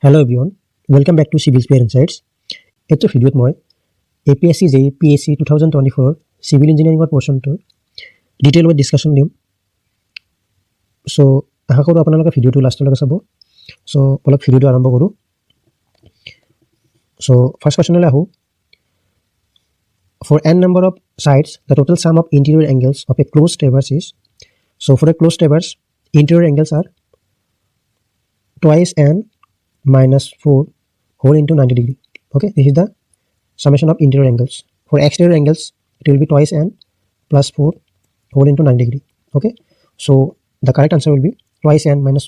Hello everyone, welcome back to Civil Sphere Insights. এইটো ভিডিঅ'ত মই APSc JE PHE 2024 Civil Engineering পোৰ্চনটোৰ detail wise discussion দিম। So আশা কৰোঁ আপোনালোকে ভিডিঅ'টো লাষ্টলৈকে চাব। সো অলপ ভিডিঅ'টো আৰম্ভ কৰোঁ। সো ফাৰ্ষ্ট কোৱেশ্চনলৈ আহোঁ। For n number of sides, the total sum of interior angles of a closed traverse is, so for a closed traverse, interior angles are twice n minus 4 whole into 90 degree. Okay, this is the summation of interior angles. For exterior angles, it will be twice n plus 4 whole into 90 degree. Okay, so the correct answer will be twice n minus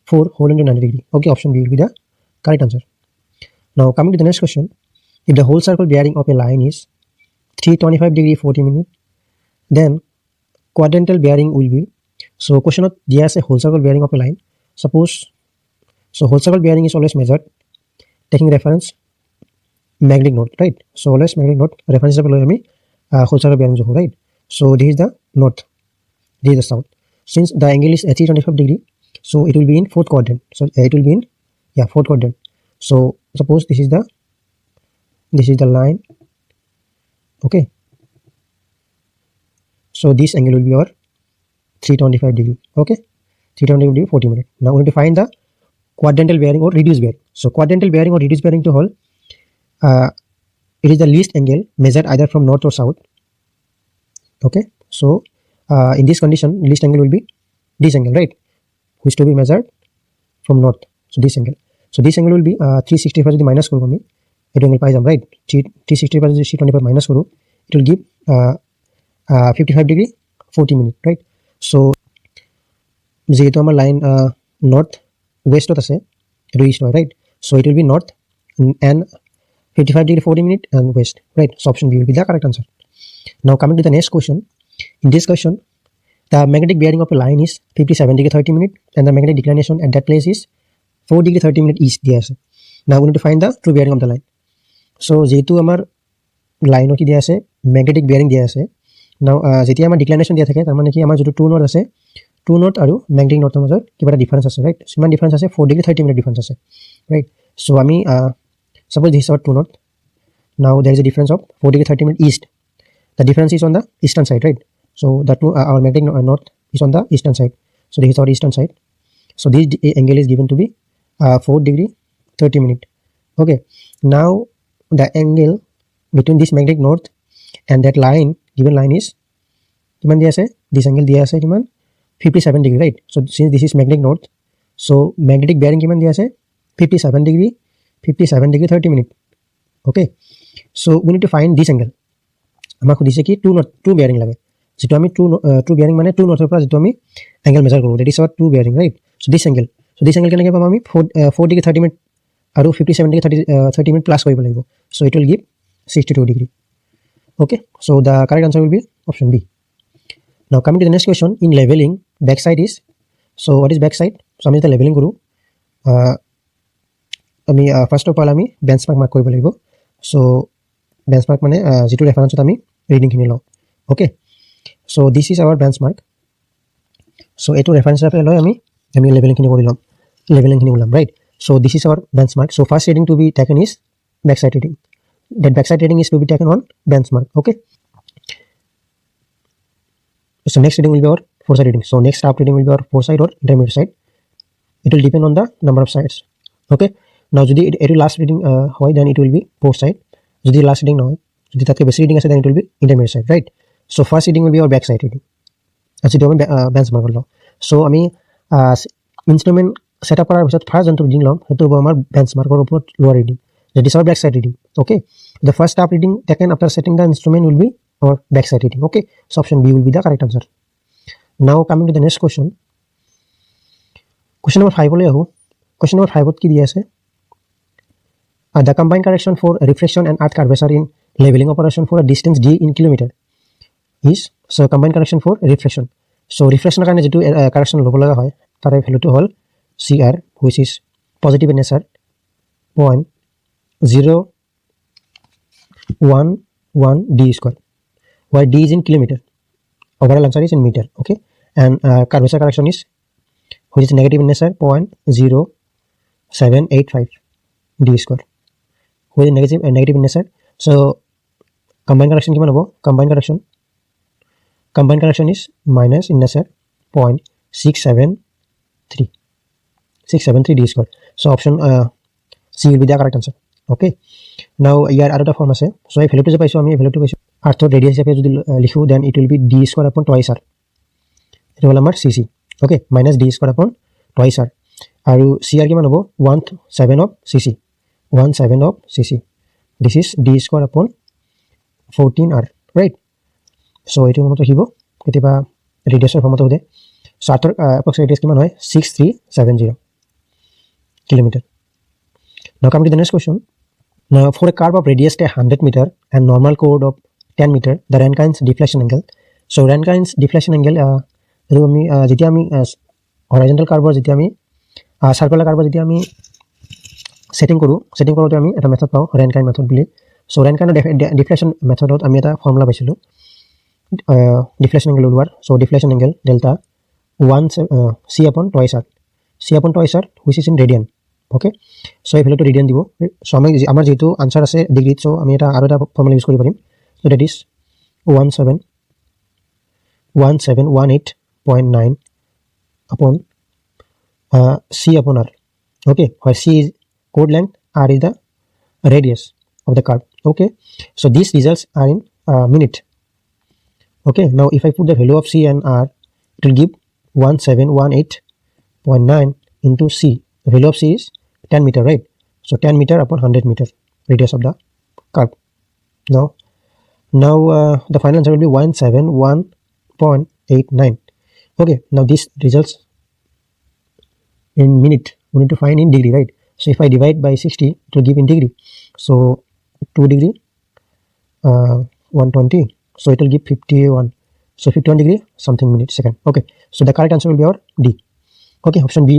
4 whole into 90 degree. Okay, option B will be the correct answer. Now coming to the next question, if the whole circle bearing of a line is 325 degree 40 minute, then quadrantal bearing will be, so question of yes, a whole circle bearing of a line. Suppose, so whole circle bearing is always measured taking reference magnetic north, right? So always magnetic north reference me whole circle bearing, right? So this is the north, this is the south. Since the angle is 325 degree, so it will be in fourth quadrant. So it will be in fourth quadrant. So suppose this is the line. Okay, so this angle will be our 325 degree. Okay, 325 degree 40 minutes. Now we need to find the quadrantal bearing or reduced bearing. So quadrantal bearing or reduced bearing to whole, it is the least angle measured either from north or south. Okay, so in this condition, least angle will be this angle, right, which to be measured from north. So this angle, will be 365 যদি minus করব আমি এই angle পাই যাম, right? 365 যদি 325 minus করব, it will give 55 degree 40 minute, right? So যেহেতু আমার line north ওয়েস্টত আছে, এটো ইস্ট হয়, right? So it will be north and 55 degree 40 minute and west, right? So option B will be the correct answer. Now coming to the next question. In this question, the magnetic bearing of a line is 57 degree 30 minute and the magnetic declination at that place is 4 degree 30 minute east দিয়া আছে. Now we need to find the true bearing of the line. So যেহেতু আমার লাইনৰ কি দিয়া আছে, magnetic bearing দিয়া আছে, now যেতিয়া আমাৰ declination দিয়া থাকে তাৰ মানে কি আমাৰ যেটো টু নর্থ আছে, টু নর্থ আৰু magnetic northৰ মাজত কিবা এটা ডিফাৰেন্স আছে, right? সিমান ডিফাৰেন্স আছে 4 degree 30 minute ডিফাৰেন্স আছে, right? So আমি suppose this is our true north. Now there is a difference of 4 degree 30 minute east. The difference is on the eastern side, right? So the our magnetic north is on the eastern side. So this is our eastern side. So this angle is given to be 4 degree 30 minute. Okay, now the angle between this magnetic north and that line, given line is kiman dia ase, this angle dia ase kiman 57 degree, right? So since this is magnetic north, so magnetic bearing kiman dia ase 57 degree 30 minute. Okay, so we need to find this angle. আমাক সুধিছে কি two bearing লাগে, যেটো আমি true bearing মানে true নৰ্থৰ পৰা যেটো আমি এংগল মেজাৰ কৰোঁ, that is our true bearing, right? So this angle কেনেকৈ পাম আমি 4 ডিগ্ৰী 30 মিনিট আৰু 57 ডিগ্ৰী 30 মিনিট প্লাছ কৰিব লাগিব। So it will give 62 degree. Okay, so the correct answer will be option B. Now coming to the next question, in leveling, backside is, so what is backside? So আমি এটা leveling কৰোঁ, আমি first of all আমি benchmark mark কৰিব লাগিব। So benchmark মানে যেটো ৰেফাৰেন্সত আমি ৰিডিংখিনি লওঁ। Okay, so this is our benchmark. So এইটো ৰেফাৰেন্স হিচাপে লৈ আমি লেভেলিংখিনি কৰি ল'ম, লেভেলিংখিনি ওলাম, right? So this is our benchmark. So first reading to be taken is backside reading. That backside reading is to be taken on benchmark. Okay, so next reading will be our foreside reading. So next stop reading will be our foreside or intermediate side. It will depend on the number of sides. Okay, now যদি এটো last reading হয়, then it will be foreside. যদি last reading নহয়, যদি তাতকৈ বেছি reading আছে, then it will be intermediate side, right? So first reading will be our backside reading. আচ্ছা, আমি বেঞ্চমাৰ্ক লওঁ। সো আমি ইনষ্ট্ৰুমেণ্ট ছেটআপ কৰাৰ পিছত ফাৰ্ষ্ট যোনটো ৰিডিং ল'ম সেইটো হ'ব আমাৰ বেঞ্চমাৰ্কৰ ওপৰত লোৱাৰ reading, that is our backside reading. Okay, the first stop reading taken after setting the instrument will be our backside reading. Okay, so option B will be the correct answer. Now coming to the next question, question number 5 লৈ আহোঁ। question number 5 কি দিয়া আছে, the combined correction for refraction and earth curvature in leveling operation for a distance d in kilometer is, so combined correction for refraction. So refraction কাৰণে যেটো correction ল'ব লগা হয় তাৰ ভ্যালুটো হ'ল CR, which is positive in nature, 0.011 d square, where d is in kilometer, overall answer is in meter. Okay, and curvature correction is, which is negative in nature, 0.0 785 d square with negative in nature. So combined correction কিমান হ'ব? Combined correction is minus in nature 0.673 d square. So option C will be the correct answer. Okay, now ইয়াৰ আৰু এটা form আছে. So এই ভ্যালুটো যে পাইছো আমি, এই ভ্যালুটো পাইছো আৰ্থৰ ৰেডিয়াছ হিচাপে যদি লিখো, then it will be d square upon twice r. এটা হ'ল আমাৰ cc. Okay, minus d square upon twice r. আৰু cr কিমান হ'ব? 1/7 of cc. 1/7 of cc. This is d square upon 14r, right? So এইটো মনত ৰাখিব, কেতিয়াবা ৰেডিয়াছৰ ফৰ্মত হ'লে। So আৰ্থৰ approx radius কিমান হয়? 6370 kilometre. Now come to the next question. Now for a curve of radius 100 meter and normal chord of 10 meter, the Rankine's deflection angle. So Rankine's deflection angle এইটো আমি যেতিয়া আমি horizontal curve যেতিয়া আমি circular curve যেতিয়া আমি setting কৰোঁতে আমি এটা মেথড পাওঁ, Rankine method বুলি. So Rankine deflection methodত আমি এটা ফৰ্মুলা পাইছিলোঁ deflection angle ওলোৱাৰ. So deflection angle delta 1 c upon twice r, which is in radian. Okay, so এই ভ্যালুটো ৰেডিয়ান দিব. So আমাৰ যেহেতু আনসাৰ আছে ডিগ্ৰীত, so আমি এটা আৰু এটা ফৰ্মুলা ইউজ কৰিব পাৰিম. So that is 1718.9 upon c upon r. Okay, where c is chord length, r is the radius of the curve. Okay, so these results are in minute. Okay, now if I put the value of c and r, it will give 1718.9 into c. The value of c is 10 meter, right? So 10 meter upon 100 meter radius of the curve. Now the final answer will be 171.89. Okay, now these results in minute, we need to find in degree, right? So if I divide by 60, it will give in degree. So 2 degree 120, so it will give 51. So 51 degree something minute second. Okay, so the correct answer will be our D. Okay, option D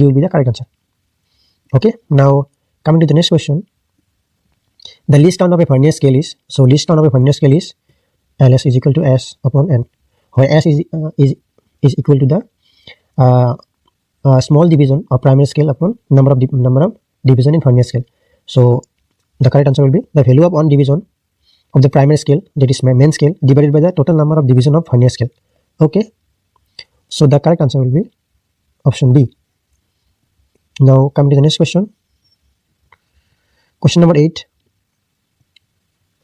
will be the correct answer. Okay, now coming to the next question. The least count of a Vernier scale is, so least count of a Vernier scale is LS is equal to S upon N, where S is equal to the small division of primary scale upon number of division in Vernier scale. So the correct answer will be the value of one division of the primary scale, that is main scale, divided by the total number of division of Vernier scale. Okay, so the correct answer will be option B. Now coming to the next question. Question number 8.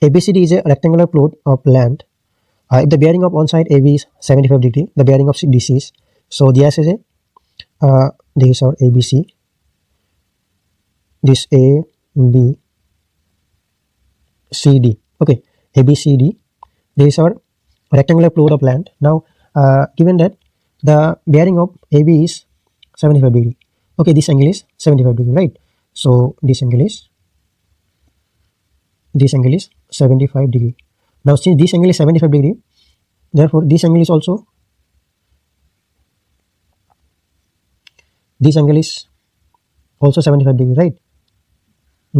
ABCD is a rectangular plot of land. If the bearing of one side AB is 75 degree, the bearing of DC is, so this is this is our ABC, this A, B, C, D. Okay, ABCD, this is our rectangular plot of land. Now given that the bearing of AB is 75 degree, okay, this angle is 75 degree, right? So this angle is 75 degree. Now since this angle is 75 degree, therefore this angle is also this angle is also 75 degree, right?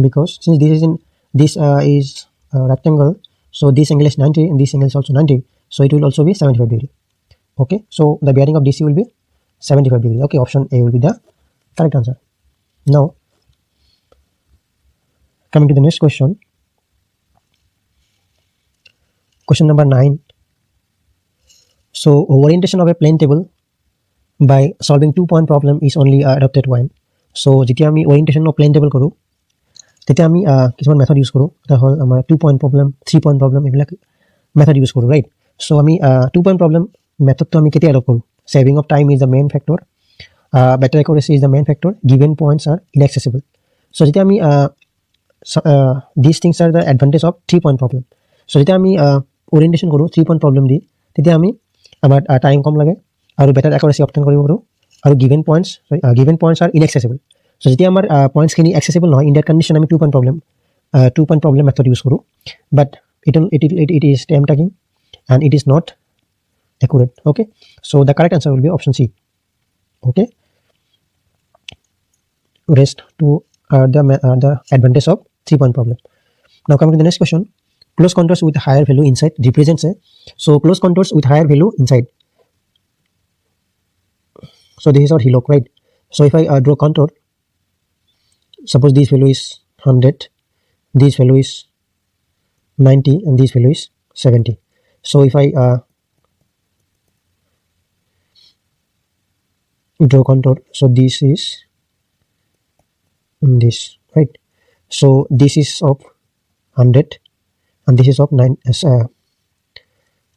Because since this is in this is rectangle, so this angle is 90 and this angle is also 90, so it will also be 75 degree. Okay, so the bearing of DC will be 75 degree. Okay, option A will be the correct answer. Now coming to the next question. Question number 9. So orientation of a plane table by solving 2-point problem is only adopted when. So যেতিয়া আমি orientation of plane table কৰোঁ, তেতিয়া আমি কিছুমান method use কৰোঁ। এটা হ'ল আমাৰ 2-point problem, 3-point problem, এইবিলাক মেথড ইউজ কৰোঁ, ৰাইট? So আমি 2-point problem মেথডটো আমি কেতিয়া এডপ্ট কৰোঁ? Saving of time is the main factor, better accuracy is the main factor, given points are inaccessible. So যেতিয়া আমি these things are the advantage of 3-point problem. So যেতিয়া আমি orientation কৰোঁ 3-point problem দি, তেতিয়া আমি আমাৰ time কম লাগে আৰু বেটাৰ accuracy obtain কৰিব পাৰোঁ, আৰু given points are inaccessible. So যেতিয়া আমাৰ পইণ্টছখিনি accessible নহয়, in that condition আমি 2-point problem method use কৰোঁ, but it is time taking and it is not accurate. Okay, so the correct answer will be option C. Okay, rest to the advantage of 3-point problem. Now coming to the next question. Close contours with higher value inside represents a, so close contours with higher value inside, so this is our hillock, right? So if I draw contour, suppose this value is 100, this value is 90, and this value is 70. So if I draw contour, so this is this, right? So this is of 100 and this is of 9,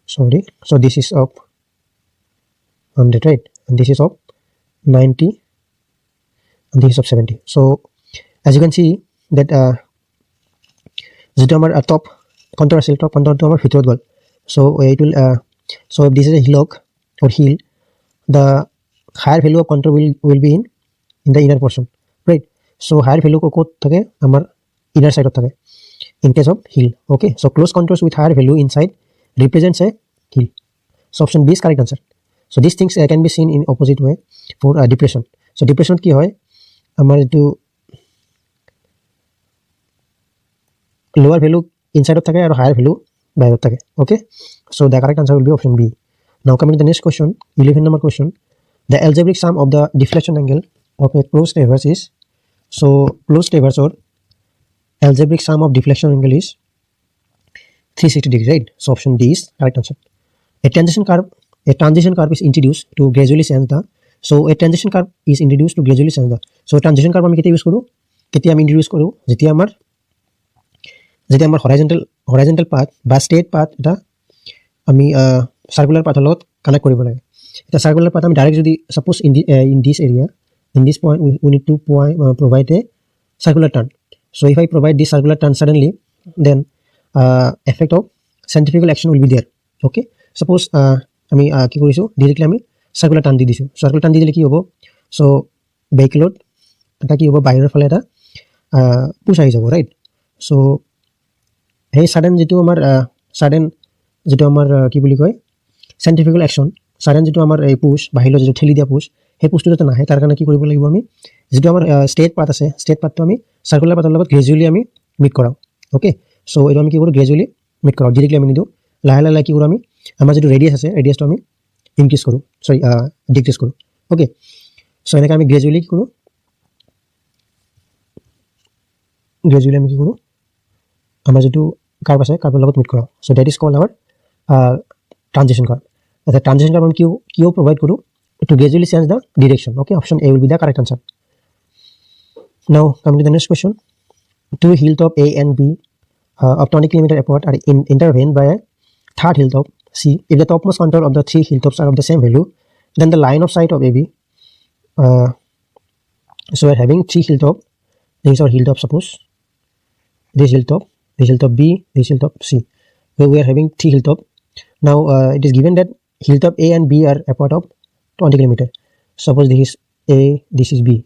sorry, so this is of 100, right? And this is of 90 and this is of 70. So as you can see that যেটো আমাৰ top contour আছিল, top contour to আমাৰ ভিতৰত গল, so it will so if this is a hillock or hill, the higher value of contour will be in the inner portion, right? So higher value ক'ত থাকে, আমাৰ inner side থাকে in case of hill. Okay, so close contours with higher value inside represents a hill. So option B is correct answer. So these things can be seen in opposite way for depression. So depression কি হয়, আমাৰ যেটো lower value inside of থাকে আৰু higher value বাহিৰত থাকে. Okay, so the correct answer will be option B. Now coming to the next question, 11 number question. The algebraic sum of the deflection angle of a closed traverse is, so closed traverse or algebraic sum of deflection angle is 360 degrees, right? So option D is correct answer. A transition curve is introduced to gradually change the, so a transition curve is introduced to gradually change the, so transition curve আমি কেতিয়া use কৰো, কেতিয়া আমি introduce কৰো, যেতিয়া আমাৰ horizontal path বা straight path এটা আমি circular path লগত কানেক্ট কৰিব লাগে. এটা circular path আমি ডাইৰেক্ট যদি suppose in this area, in this point we need to provide a circular turn. So if I provide this circular turn suddenly, then effect of centrifugal action will be there. Okay, suppose আমি কি কৰিছো, directly আমি circular turn দি দিছো. Circular turn দি দিলে কি হ'ব, so vehicle এটা কি হ'ব, বাহিৰৰ ফালে এটা পুশ আহি যাব, right? So hey sudden যেটো আমাৰ কি বুলি কয় centrifugal action, sudden যেটো আমাৰ এই পুশ বাহিৰৰ যেটো ঠেলি দিয়া পুশ, সেই পুশটো যাতে নাহে তাৰ কাৰণে কি কৰিব লাগিব, আমি যেটো আমাৰ straight path আছে, straight pathটো আমি circular pathৰ লগত gradually আমি মিট কৰাও. Okay, so এইটো আমি কি কৰো, gradually মিট কৰাও, directly আমি নিদো, লাহে লাহে কি কৰো, আমি আমাৰ যেটো ৰেডিয়াস আছে, ৰেডিয়াসটো আমি ইনক্ৰিজ কৰো, সৰি ডিক্ৰিজ কৰো. Okay, so এনেকৈ আমি gradually কি কৰো, gradually আমি কি কৰো, আমাৰ যেটো কার্ভ আছে কার্ভৰ লগত মিট কৰাও. So that is called our transition curve. The transition curve আমি কিও provide কৰো to gradually change the direction. Okay, option A will be the correct answer. Now coming to the next question. Two hilltop A and B of 20 km apart are intervened by a third hilltop C. If the topmost contour of the three hilltops are of the same value, then the line of sight of AB, so we are having three hilltop, these are hilltop, suppose this hilltop B, this hilltop C. So we are having three hilltop. Now it is given that hilltop A and B are apart of 20 km. Suppose this is A, this is B.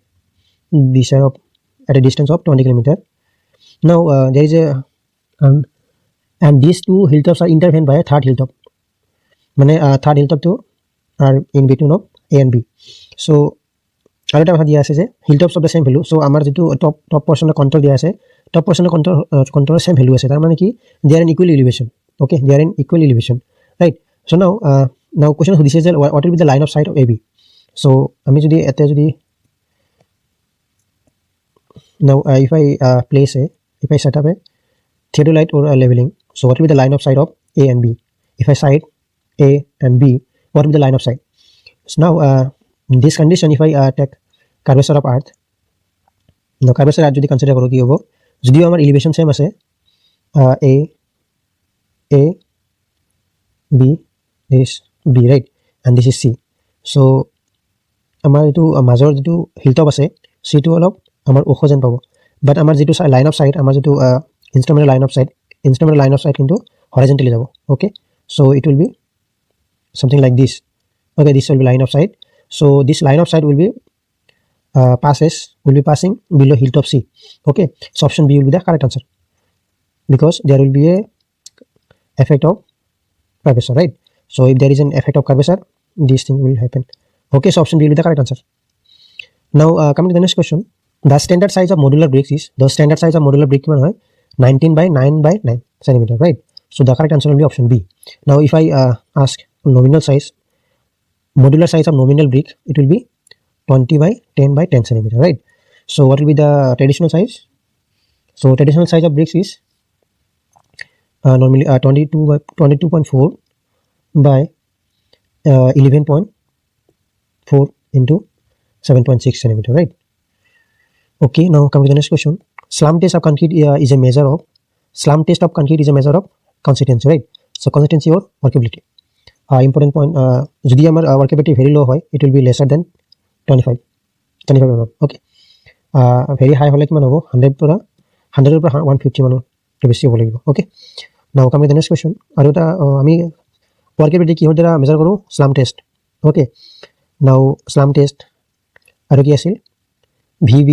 These are at a distance of 20 km. Now there is a and these two hilltops are intervened by a third hilltop. মানে third hilltop to are in between of A and B. So আৰু এটা কথা দিয়া আছে যে hilltops of the same value. So আমাৰ যেটো top portion of contour দিয়া আছে, top portion of contour same value আছে, তাৰ মানে কি they are in equal elevation. Okay, they are in equal elevation, right? So now question সুধিছে যে what will be the line of sight of AB. So আমি যদি এতে যদি now if I if I set up a theodolite or a leveling, so what will be the line of sight of A and B? If I sight A and B, what will be the line of sight? So now in this condition, if I take curvature of earth, now curvature earth যদি consider কৰো কি হ'ব, যদিও আমাৰ elevation same আছে, A B, this B, right? And this is C. So আমাৰ যেটো মাজৰ যেটো hilltop আছে, সিটো অলপ আমাৰ ওখ যেন পাব, but আমাৰ যেটো line of sight, আমাৰ যেটো instrumental line of sight কিন্তু horizontally যাব. Okay, so it will be something like this. Okay, this will be line of sight. So this line of sight will be passing below hilltop C. Okay, so option B will be the correct answer because there will be a effect of curvature, right? So if there is an effect of curvature, this thing will happen. Okay, so option B will be the correct answer. Now coming to the next question. The standard size of modular bricks is, the standard size of modular brick কিমান হয়, 19 by 9 by 9 cm, right? So the correct answer will be option B. Now if I ask nominal size, modular size of nominal brick, it will be 20 by 10 by 10 cm, right? So what will be the traditional size? So traditional size of bricks is normally 22.4 by 11.4 into 7.6 centimeter, right? Okay, now come to the next question. Slump test of concrete is a measure of consistency, right? So consistency or workability. Important point, যদি আমার workability very low হয়, it will be lesser than 25 mm. Okay, very high হলে কিমান হ'ব? 100 পৰা 150 মানৰ বেছি হ'ব লাগিব। Okay, now come to the next question. আৰু এটা আমি workability কিহৰ দ্বাৰা মেজাৰ কৰোঁ? Slump test. Okay, now slump test আৰু কি আছিল? VV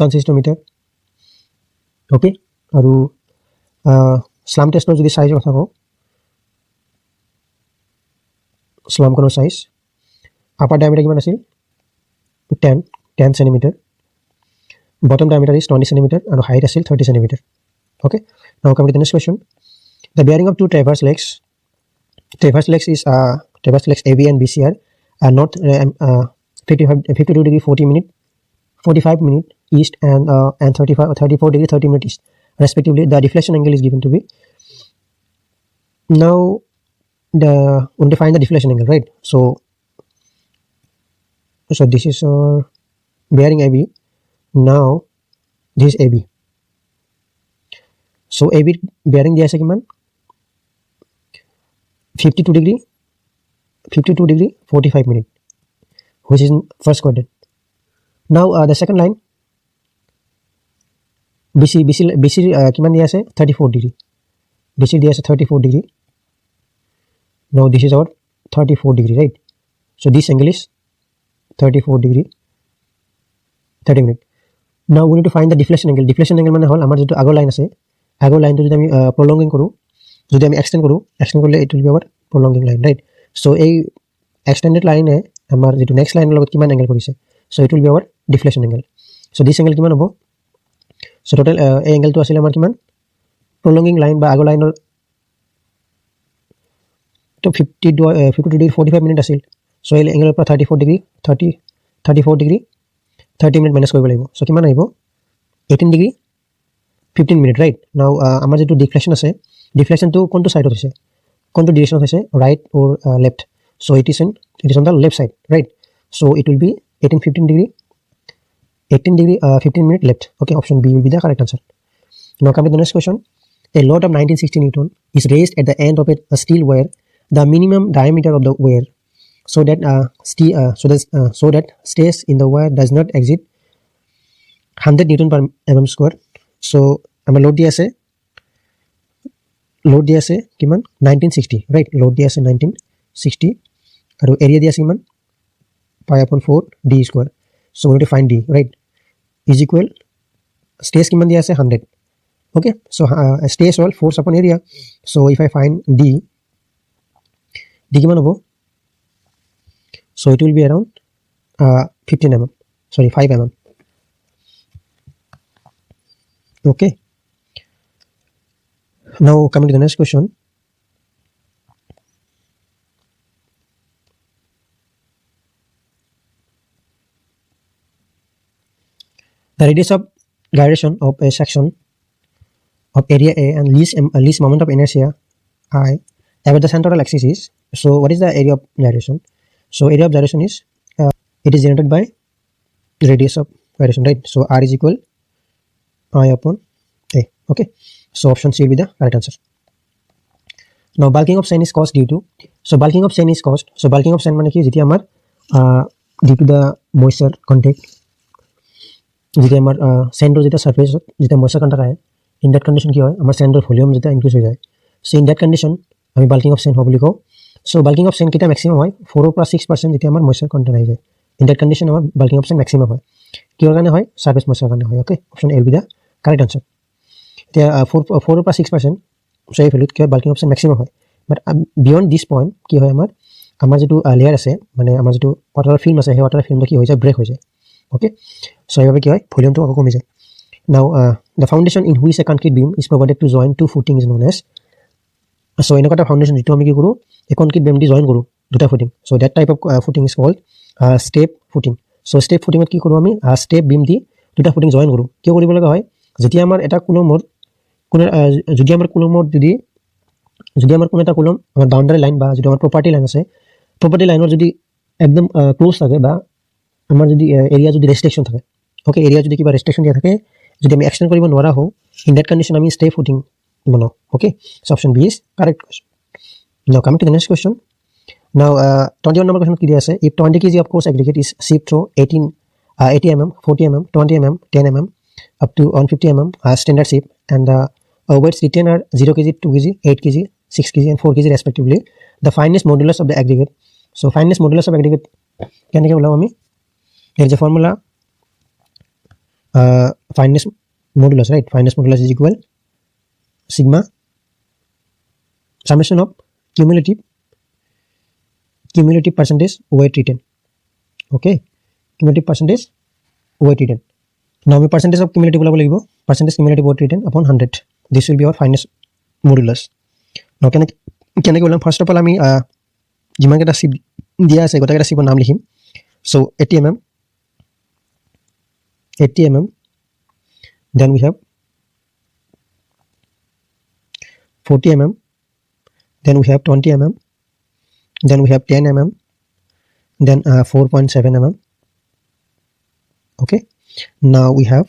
consistometer. Okay, আৰু স্লাম টেষ্টৰ যদি সাইজৰ কথা কওঁ, স্লামখনৰ সাইজ আপাৰ ডায়ামিটাৰ কিমান আছিল? 10 centimeter, bottom diameter is 20 centimeter, and height is 30 centimeter. Okay, now come to the next question. The bearing of two traverse legs is traverse legs AB and BC are not 52 degree 45 minute east and 34 degree 30 minute east respectively. The deflection angle is given to be. Now we'll define the deflection angle, right? So this is bearing AB. Now this is AB. So AB bearing dia ase kiman? 52 degree 45 minute, which is in first quadrant. Now the second line BC kiman dia ase? 34 degree. BC dia ase 34 degree. Now this is our 34 degree, right? So this angle is 34 degree 30 minute. Now we need to find the deflection angle. Deflection angle মানে হল আমাৰ যেটো আগৰ line আছে, আগৰ লাইনটো যদি আমি prolonging কৰো, যদি আমি extend কৰিলে it will be our prolonging line, right? So এই extended line এ আমাৰ যেটো next line লগত কিমান angle কৰিছে, so it will be our deflection angle. So this angle কিমান হ'ব? So total এই angle টো আছিল আমাৰ কিমান? prolonging line বা আগৰ লাইনৰ তো 52 degree 45 minute আছিল। so এই angle পৰা 34 degree 30 minute minus কৰিব লাগিব। so কিমান আহিব? 18 degree 15 minute, right? Now আমাৰ যেটো deflection আছে, deflection to কোনটো সাইডত হৈছে, কোনটো ডিৰেকশনত হৈছে, right or left? So it is on the left side, right? So it will be 18 degree 15 minute left. Okay, option B will be the correct answer. Now come to the next question. A load of 1960 Newton is raised at the end of a steel wire. The minimum diameter of the wire so that stays in the wire does not exceed 100 Newton per mm square. So আমাৰ load দিয়া আছে কিমান? 1960, right? load দিয়া আছে 1960 আৰু area দিয়া আছে কিমান? pi upon 4 d square. So we need to find d, right? is equal stays কিমান দিয়া আছে? 100. okay, so stays all force upon area. So if I find d কিমান হ'ব? so it will be around 5 mm. okay, now coming to the next question. The radius of gyration of a section of area A and least moment of inertia I about the central axis is. So what is the area of gyration? So area of gyration is it is generated by radius of gyration, right? So R is equal I upon A. okay, so option C will be the right answer. Now bulking of sand is caused due to. So bulking of sand is caused. So bulking of sand মানে কি? যেতিয়া আমাৰ due to the moisture contact, যেতিয়া আমাৰ sandৰ যেতিয়া surface যেতিয়া moisture contact আহে, in that condition কি হয়? আমাৰ sandৰ volume যেতিয়া increase হৈ যায়, so in that condition আমি bulking of sand হ'ব বুলি কওঁ। so bulking of sand কেতিয়া maximum হয়? 4 পৰা 6% যেতিয়া আমাৰ moisture content আহি যায়, in that condition আমাৰ bulking of sand maximum হয়। কিহৰ কাৰণে হয়? surface moisture কাৰণে হয়। okay, option A will be the correct answer. এতিয়া 4 পৰা 6% so এই ভ্যালুত কি হয়? bulking of sand maximum হয়। but beyond this point কি হয়? আমাৰ যেটো layer আছে, মানে আমাৰ যেটো water film আছে, সেই water filmটো কি হৈ যায়? break হৈ যায়। okay, so এইভাবে কি হয়? ভলিউমটো আকৌ কমি যায়। now the foundation in which a concrete beam is provided to join two footing is known as. so এনেকুৱা এটা foundation যেটো আমি কি কৰো? a concrete beam the join কৰো দুটা footing, so that type of footing is called step footing. So' step ফুটিঙত কি কৰোঁ আমি, ষ্টেপ বিম দি দুটা ফুটিং জইন কৰোঁ। কিয় কৰিব লগা হয়, যেতিয়া আমাৰ এটা কুলমৰ যদি আমাৰ কুলমত যদি আমাৰ কোনো এটা কুলম আমাৰ বাউণ্ডাৰী লাইন বা যদি আমাৰ প্ৰপাৰ্টি লাইন আছে, প্ৰপাৰ্টি লাইনৰ যদি একদম ক্লোজ থাকে বা আমাৰ যদি এৰিয়া যদি ৰেষ্ট্ৰিকশ্যন থাকে, অ'কে, এৰিয়া যদি কিবা ৰেষ্ট্ৰিকশ্যন দিয়া থাকে, যদি আমি এক্সটেণ্ড কৰিব নোৱাৰা হওঁ, ইন ডেট কণ্ডিশ্যন আমি ষ্টেপ ফুটিং বনাওঁ। Okay, so' option B is correct question. Now coming to the next question. Now, 21 number question is, if 20 kg of coarse aggregate is shipped through 80 mm, 40 mm, 20 mm, 10 mm, up to 150 mm standard ship, and the weights retained are 0 kg, 2 kg, 8 kg, 6 kg, and 4 kg respectively. The fineness modulus of the aggregate. So, fineness modulus of aggregate, can you give me? There is a formula. Fineness modulus, right? Fineness modulus is equal sigma summation of cumulative percentage weight retained. Okay, cumulative percentage weight retained. Now we percentage of cumulative percentage cumulative weight retained upon 100. This will be our fineness modulus. Now can I go first of all আমি যিমান কেইটা chip দিয়া আছে গোটেইকেইটা চিপৰ নাম লিখিম। So 80 mm, then we have 40 mm, then we have 20 mm, then we have 10 mm, then 4.7 mm. Okay, now we have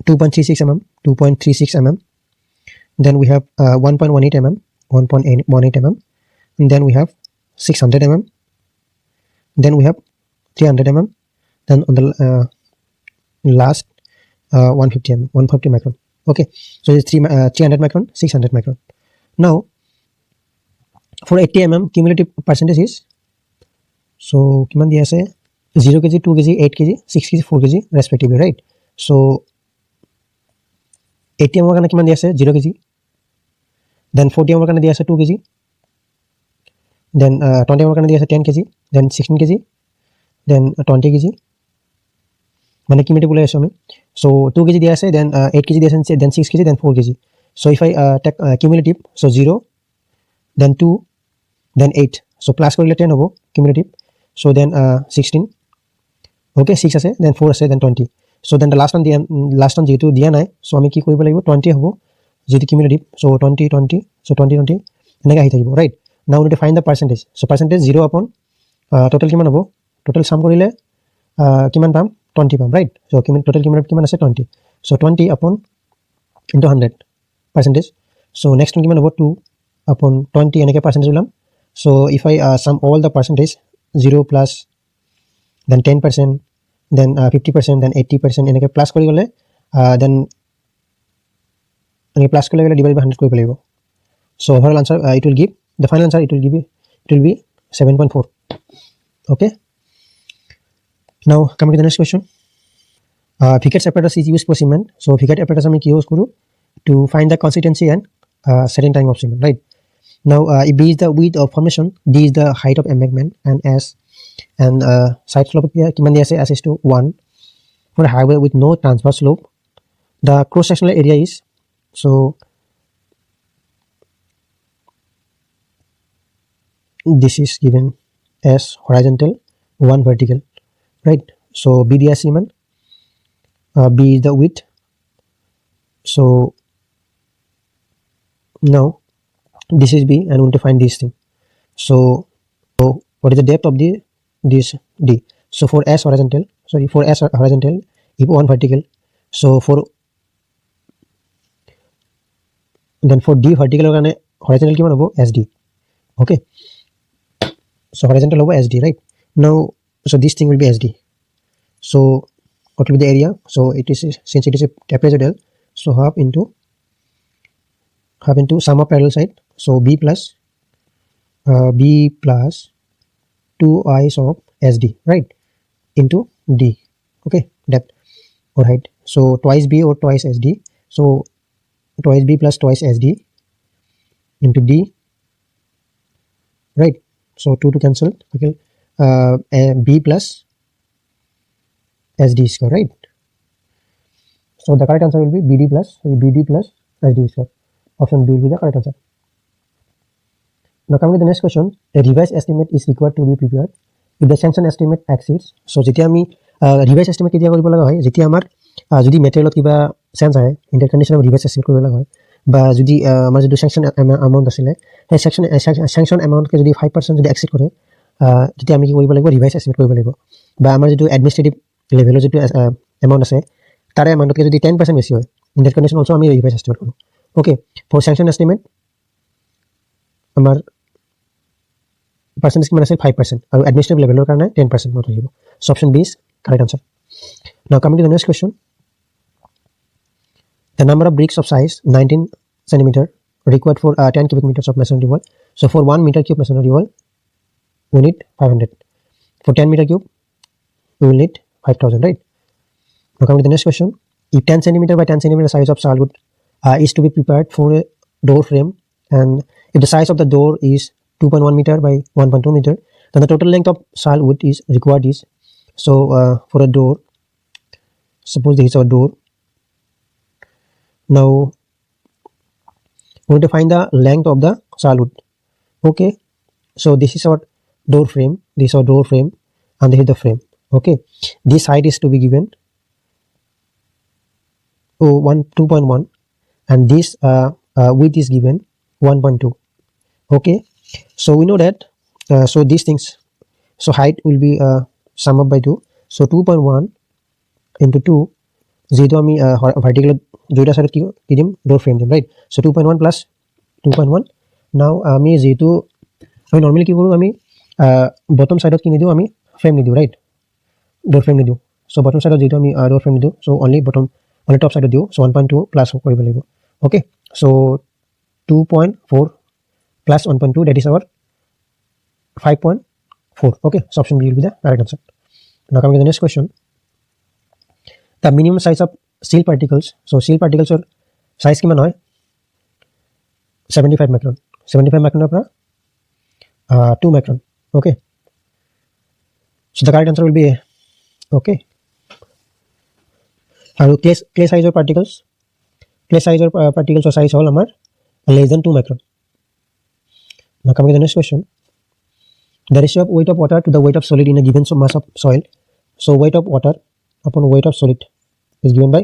2.36 mm, 2.36 mm, then we have 1.18 mm, 1.18 mm, and then we have 600 mm, then we have 300 mm, then on the last 150 mm, 150 micron. Okay, so it's 300 micron, 600 micron. Now for 80 mm cumulative percentage is, so kiman diya ase 0 kg, 2 kg, 8 kg, 6 kg, 4 kg respectively, right? So 80 mm কাৰণে কিমান দিয়া আছে 0 kg, then 40 mm কাৰণে দিয়া আছে 2 kg, then 20 mm কাৰণে দিয়া আছে 10 kg, then 16 kg, then 20 kg, মানে cumulative ওলাই আছে আমি। So 2 kg দিয়া আছে, then 8 kg দিয়া আছে, then 6 kg, then 4 kg. So if I take cumulative, so 0, then 2, then 8, so plus কৰিলে 10 হ'ব cumulative, so then 16, okay, 6 আছে, then 4 আছে, then 20. So then the last one যেহেতু দিয়া নাই, so আমি কি কৰিব লাগিব 20 হ'ব যেহেতু cumulative, so 20 20, so 20 20 এনেকৈ আহি থাকিব, right? Now we need to find the percentage. So percentage 0 upon total কিমান হ'ব, total sum কৰিলে কিমান পাম 20 পাম, right? So total cumulative কিমান আছে 20, so 20 upon into 100 percentage. So next one কিমান হ'ব 2 upon 20 এনেকৈ percentage ওলাম. So if I sum all the percentage 0 plus, then 10%, then 50%, then 80% এনেকৈ plus কৰি গ'লে then এনেকৈ plus কৰি গ'লে divided by 100 কৰিব লাগিব. So overall answer it will give, the final answer it will be 7.4. Okay, now coming to the next question. Thicket apparatus is used for cement. So thicket apparatus আমি কি use কৰোঁ to find the consistency and setting time of cement, right? Now if B is the width of formation, D is the height of embankment, and S and side slope কিমান দিয়া আছে S is to 1 for a highway with no transverse slope. The cross sectional area is, so this is given as horizontal, 1 vertical, right? So B দিয়া আছে ইমান, B is the width. So now this is B and we want to find this thing. So what is the depth of this D? So for S horizontal, if 1 vertical, so then for D vertical কাৰণে horizontal কিমান হ'ব SD. Okay, so horizontal হ'ব SD, right? Now so this thing will be SD. So what will be the area? So it is, since it is a trapezoidal, so half into sum of parallel side, so B plus 2 i's of SD, right, into D. Okay, depth or height, so twice B or twice SD, so twice B plus twice SD into D, right? So 2 to cancel, okay, B plus SD square, right? So the correct answer will be BD plus SD square. Option B will be the correct answer. Now coming to the next question. A revised estimate is required to be prepared if the sanction estimate exceeds, so যেতিয়া আমি revise estimate কেতিয়া কৰিব লগা হয়, যেতিয়া আমাৰ যদি মেটেৰিয়েলত কিবা চেঞ্জ আহে, ইণ্টাৰ কণ্ডিশ্যন ৰিভাইজ এষ্টিমেট কৰিব লগা হয়, বা যদি আমাৰ যিটো চেংচন এমাউণ্ট আছিলে সেই চেংচন এমাউণ্টকে যদি 5% যদি এক্সিড কৰে, তেতিয়া আমি কি কৰিব লাগিব, ৰিভাইজ এষ্টিমেট কৰিব লাগিব। বা আমাৰ যিটো এডমিনিষ্ট্ৰেটিভ লেভেলৰ যিটো এমাউণ্ট আছে তাৰে এমাউণ্টতকৈ যদি 10% বেছি হয়, ইন দ্যাট কণ্ডিশ্যন অলছ' আমি ৰিভাইজ এষ্টিমেট কৰোঁ। অ'কে, ফৰ চেংচন এষ্টিমেট আমাৰ পাৰ্চেণ্টেজ কিমান আছিল, 5%, আৰু এডমিনিষ্ট্ৰেটিভ লেভেলৰ কাৰণে 10% মত আহিব। So' option B is correct answer. Now coming to the next question, the number of bricks of size 19 centimeter required for 10 cubic meters of masonry wall. So for 1 meter cube masonry wall, we need 500. For 10 meter cube, we will need 5,000, right? Now coming to the next question, if 10 centimeter by 10 centimeter size of salwood is to be prepared for a door frame, and if the size of the door is 2.1 meter by 1.2 meter, then the total length of salwood is required is, so for a door, suppose this is our door. Now we need to find the length of the salwood. Okay, so this is our door frame, this is our door frame, and this is the frame. Okay, this height is to be given 2.1, and this width is given 1.2. Okay, so we know that so these things, so height will be sum up by 2, so 2.1 into 2, যেহেতু আমি ভাৰ্টিকেলত দুইটা সাইডত কি দিম, ডোৰ frame দিম, right? চ' 2.1 plus 2.1, নাও আমি যেহেতু আমি নৰ্মেলি কি কৰোঁ, আমি বটম ছাইডত কি নিদিওঁ, আমি ফ্ৰেম নিদিওঁ, ৰাইট? ডোৰ ফ্ৰেম নিদিওঁ। চ' বটম ছাইডত যিহেতু আমি ডোৰ ফ্ৰেম নিদিওঁ, চ' অনলি টপ ছাইডত দিওঁ। চ' 1.2 প্লাছ কৰিব লাগিব। Okay, so' 2.4 plus 1.2, that is our 5.4. Okay, so option B will be the correct answer. Now coming to the next question, the minimum size of seal particles. So seal particles or size kiman hoy, 75 micron. 75 micron apna 2 micron. Okay, so the correct answer will be A. Okay, and clay size or particles, clay size or particles or size all amar less than 2 micron. Now coming to the next question, the ratio of weight of water to the weight of solid in a given mass of soil. So weight of water upon weight of solid is given by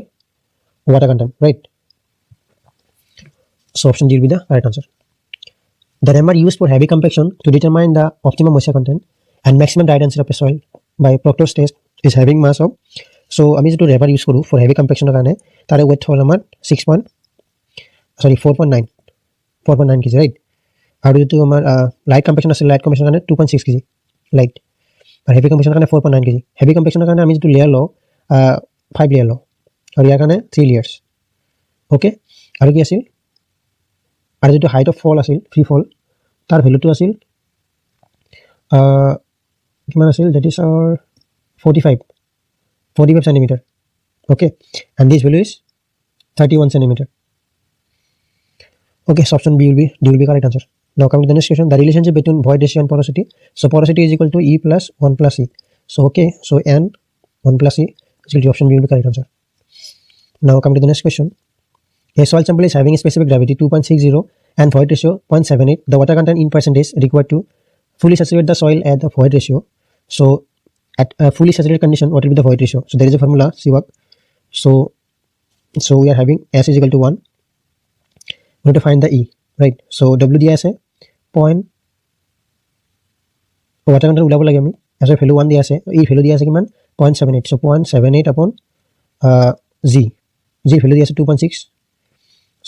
water content, right? So option D will be the correct answer. The number used for heavy compaction to determine the optimum moisture content and maximum dry density of a soil by Proctor's test is having mass of, so আমি যেটো ৰেভাৰ use কৰোঁ for heavy compaction কাৰণে তাৰে weight হ'ল আমাৰ 4.9 kg, right? আৰু যেটো আমাৰ লাইট কম্পেকশ্যন আছে, লাইট কম্পেকশ্যনৰ কাৰণে 2.6 kg লাইট, আৰু হেভি কম্পেকশ্যনৰ কাৰণে 4.9 kg। হেভি কম্পেকশ্যনৰ কাৰণে আমি যেটো লেয়াৰ লওঁ 5 লেয়াৰ লওঁ, আৰু ইয়াৰ কাৰণে 3 লেয়াৰ্ছ। অ'কে, আৰু কি আছিল, আৰু যেটো হাইট অফ ফল আছিল, ফ্ৰী ফল, তাৰ ভেলুটো আছিল কিমান আছিল, that is our 45 centimeter. Okay, and this value is 31 centimeter. Okay, so option D will be correct answer. Now coming to the next question, the relationship between void ratio and porosity. So porosity is equal to E plus 1 plus E. So okay, so N 1 plus E is equal to option B will be correct answer. Now coming to the next question, a soil sample is having a specific gravity 2.60 and void ratio 0.78. The water content in percentage required to fully saturate the soil at the void ratio. So at a fully saturated condition, what will be the void ratio? So there is a formula, CWAC. So we are having S is equal to 1. We need to find the E, right? So W दिया আছে point, water content उलाब लगे हमें, ऐसे value 1 दिया আছে, E value दिया আছে किमान 0.78. So 0.78 upon G value दिया আছে 2.6.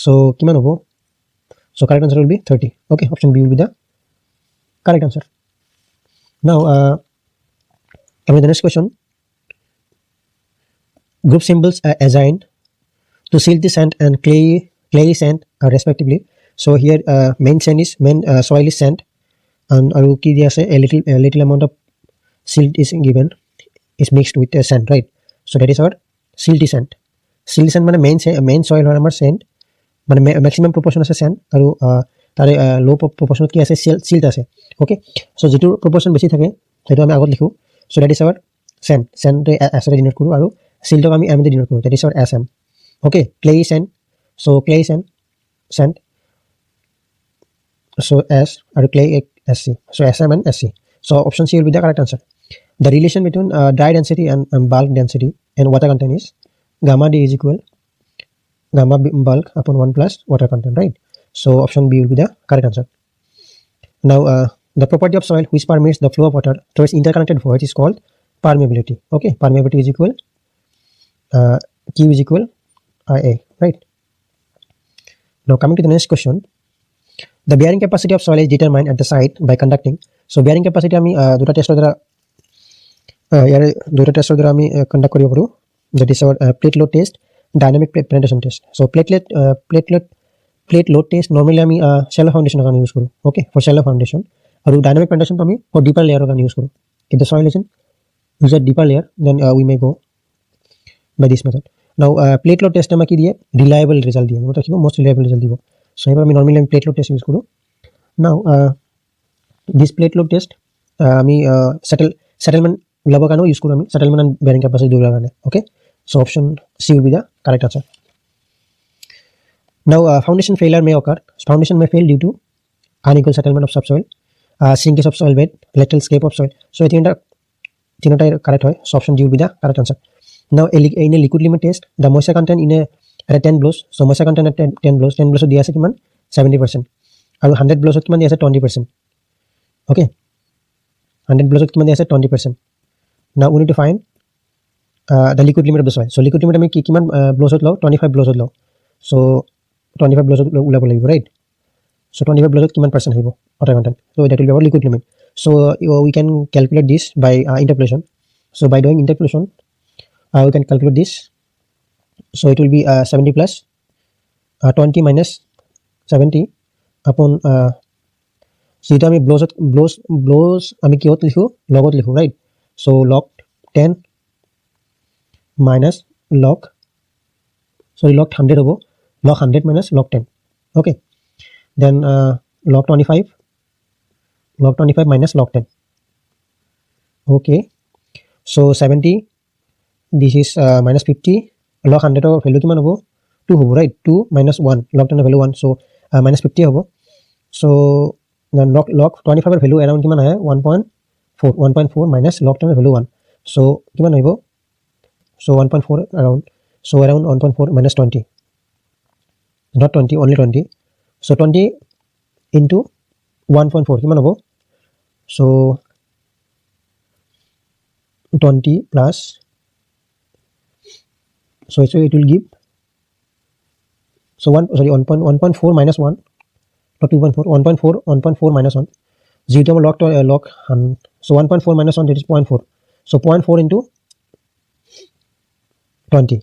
So किमान होगा? So correct answer will be 30. Okay, option B will be the correct answer. Now coming to the next question, group symbols are assigned to seal the sand and clay sand respectively. So here main soil is sand, and aru ki diya ase a little amount of silt is given, is mixed with sand, right? So that is our silty sand. Silty sand mane main soil or amar sand, mane maximum proportion ase sand, aru tare low proportion ki ase silt ase. Okay, so jitu proportion beshi thake setu ami agot likhu. So that is our sand as denote kuru, aru siltok ami m denote kuru, that is our SM. Okay, clay sand, so clay sand, so S, or clay SC, so SM and SC. So option C will be the correct answer. The relation between dry density and bulk density and water content is gamma d is equal gamma bulk upon 1 plus water content, right? So option B will be the correct answer. Now the property of soil which permits the flow of water through its interconnected voids is called permeability. Okay, permeability is equal Q is equal IA, right? Now coming to the next question, the bearing capacity of soil is determined at the site by conducting. So bearing capacity আমি দুটা টেষ্টৰ দ্বাৰা আমি conduct কৰিব পাৰোঁ, that is our plate load test, dynamic penetration test. So plate load test normally আমি shallow foundation কাৰণে use কৰোঁ, okay, for shallow foundation, আৰু dynamic penetration আমি for deeper layer কাৰণে ইউজ কৰোঁ. If the soil is in a deeper layer, then we may go by this method. Now plate load test আমাক কি দিয়ে, reliable result দিয়ে, মনত ৰাখিব most reliable result দিব. So এবাৰ আমি normally plate load test use কৰোঁ. Now this plate load test আমি settlement ল'বৰ কাৰণেও ইউজ কৰোঁ, আমি settlement and bearing capacity দুয়োটাৰ কাৰণে, okay. So option C will be the correct answer. Now foundation failure may occur. Foundation may fail due to unequal settlement of subsoil, shrinkage of soil bed, lateral scrape of soil. So I think তিনিটাই correct হয়. So option D will be the correct answer. Now in a liquid limit test, the moisture content in at 10 blows. So moisture content at 10 blows দিয়া আছে কিমান 70%, আৰু 100 blows কিমান দিয়া আছে 20%, okay. 100 blows কিমান দিয়া আছে 20%. Now we need to find the liquid limit of the soil. So liquid limit আমি কিমান blows লওঁ, 25 blows লওঁ. So 25 blows ওলাব লাগিব, right? So 25 blows কিমান percent আহিব water content. So that will be our liquid limit. So we can calculate this by interpolation. So by doing interpolation, we can calculate this. So it will be 70 plus 20 minus 70 upon যেটা আমি blows আমি কিহত লিখো, লগত লিখো, right? So log 10 minus log 100 হ'ব, log 100 minus log 10, okay. Then log 25 minus log 10, okay. So 70, this is minus 50, log 100 ৰ value কিমান হ'ব 2 হ'ব, right? 2 minus 1, log 10 ৰ ভ্যালু 1, so minus 50 হ'ব. So then log 25 ৰ ভ্যালু around কিমান আহে 1.4 minus log 10 ৰ ভ্যালু 1, so কিমান আহিব, so 1.4 around, so around 1.4 minus 20, not 20, only 20, so 20 into 1.4 কিমান হ'ব, so 20 plus, so it will give, so 1.4 minus 1, not 2.4, 1.4 minus 1, যেহেতু আমাৰ log so 1.4 minus 1, that is 0.4, so 0.4 into 20,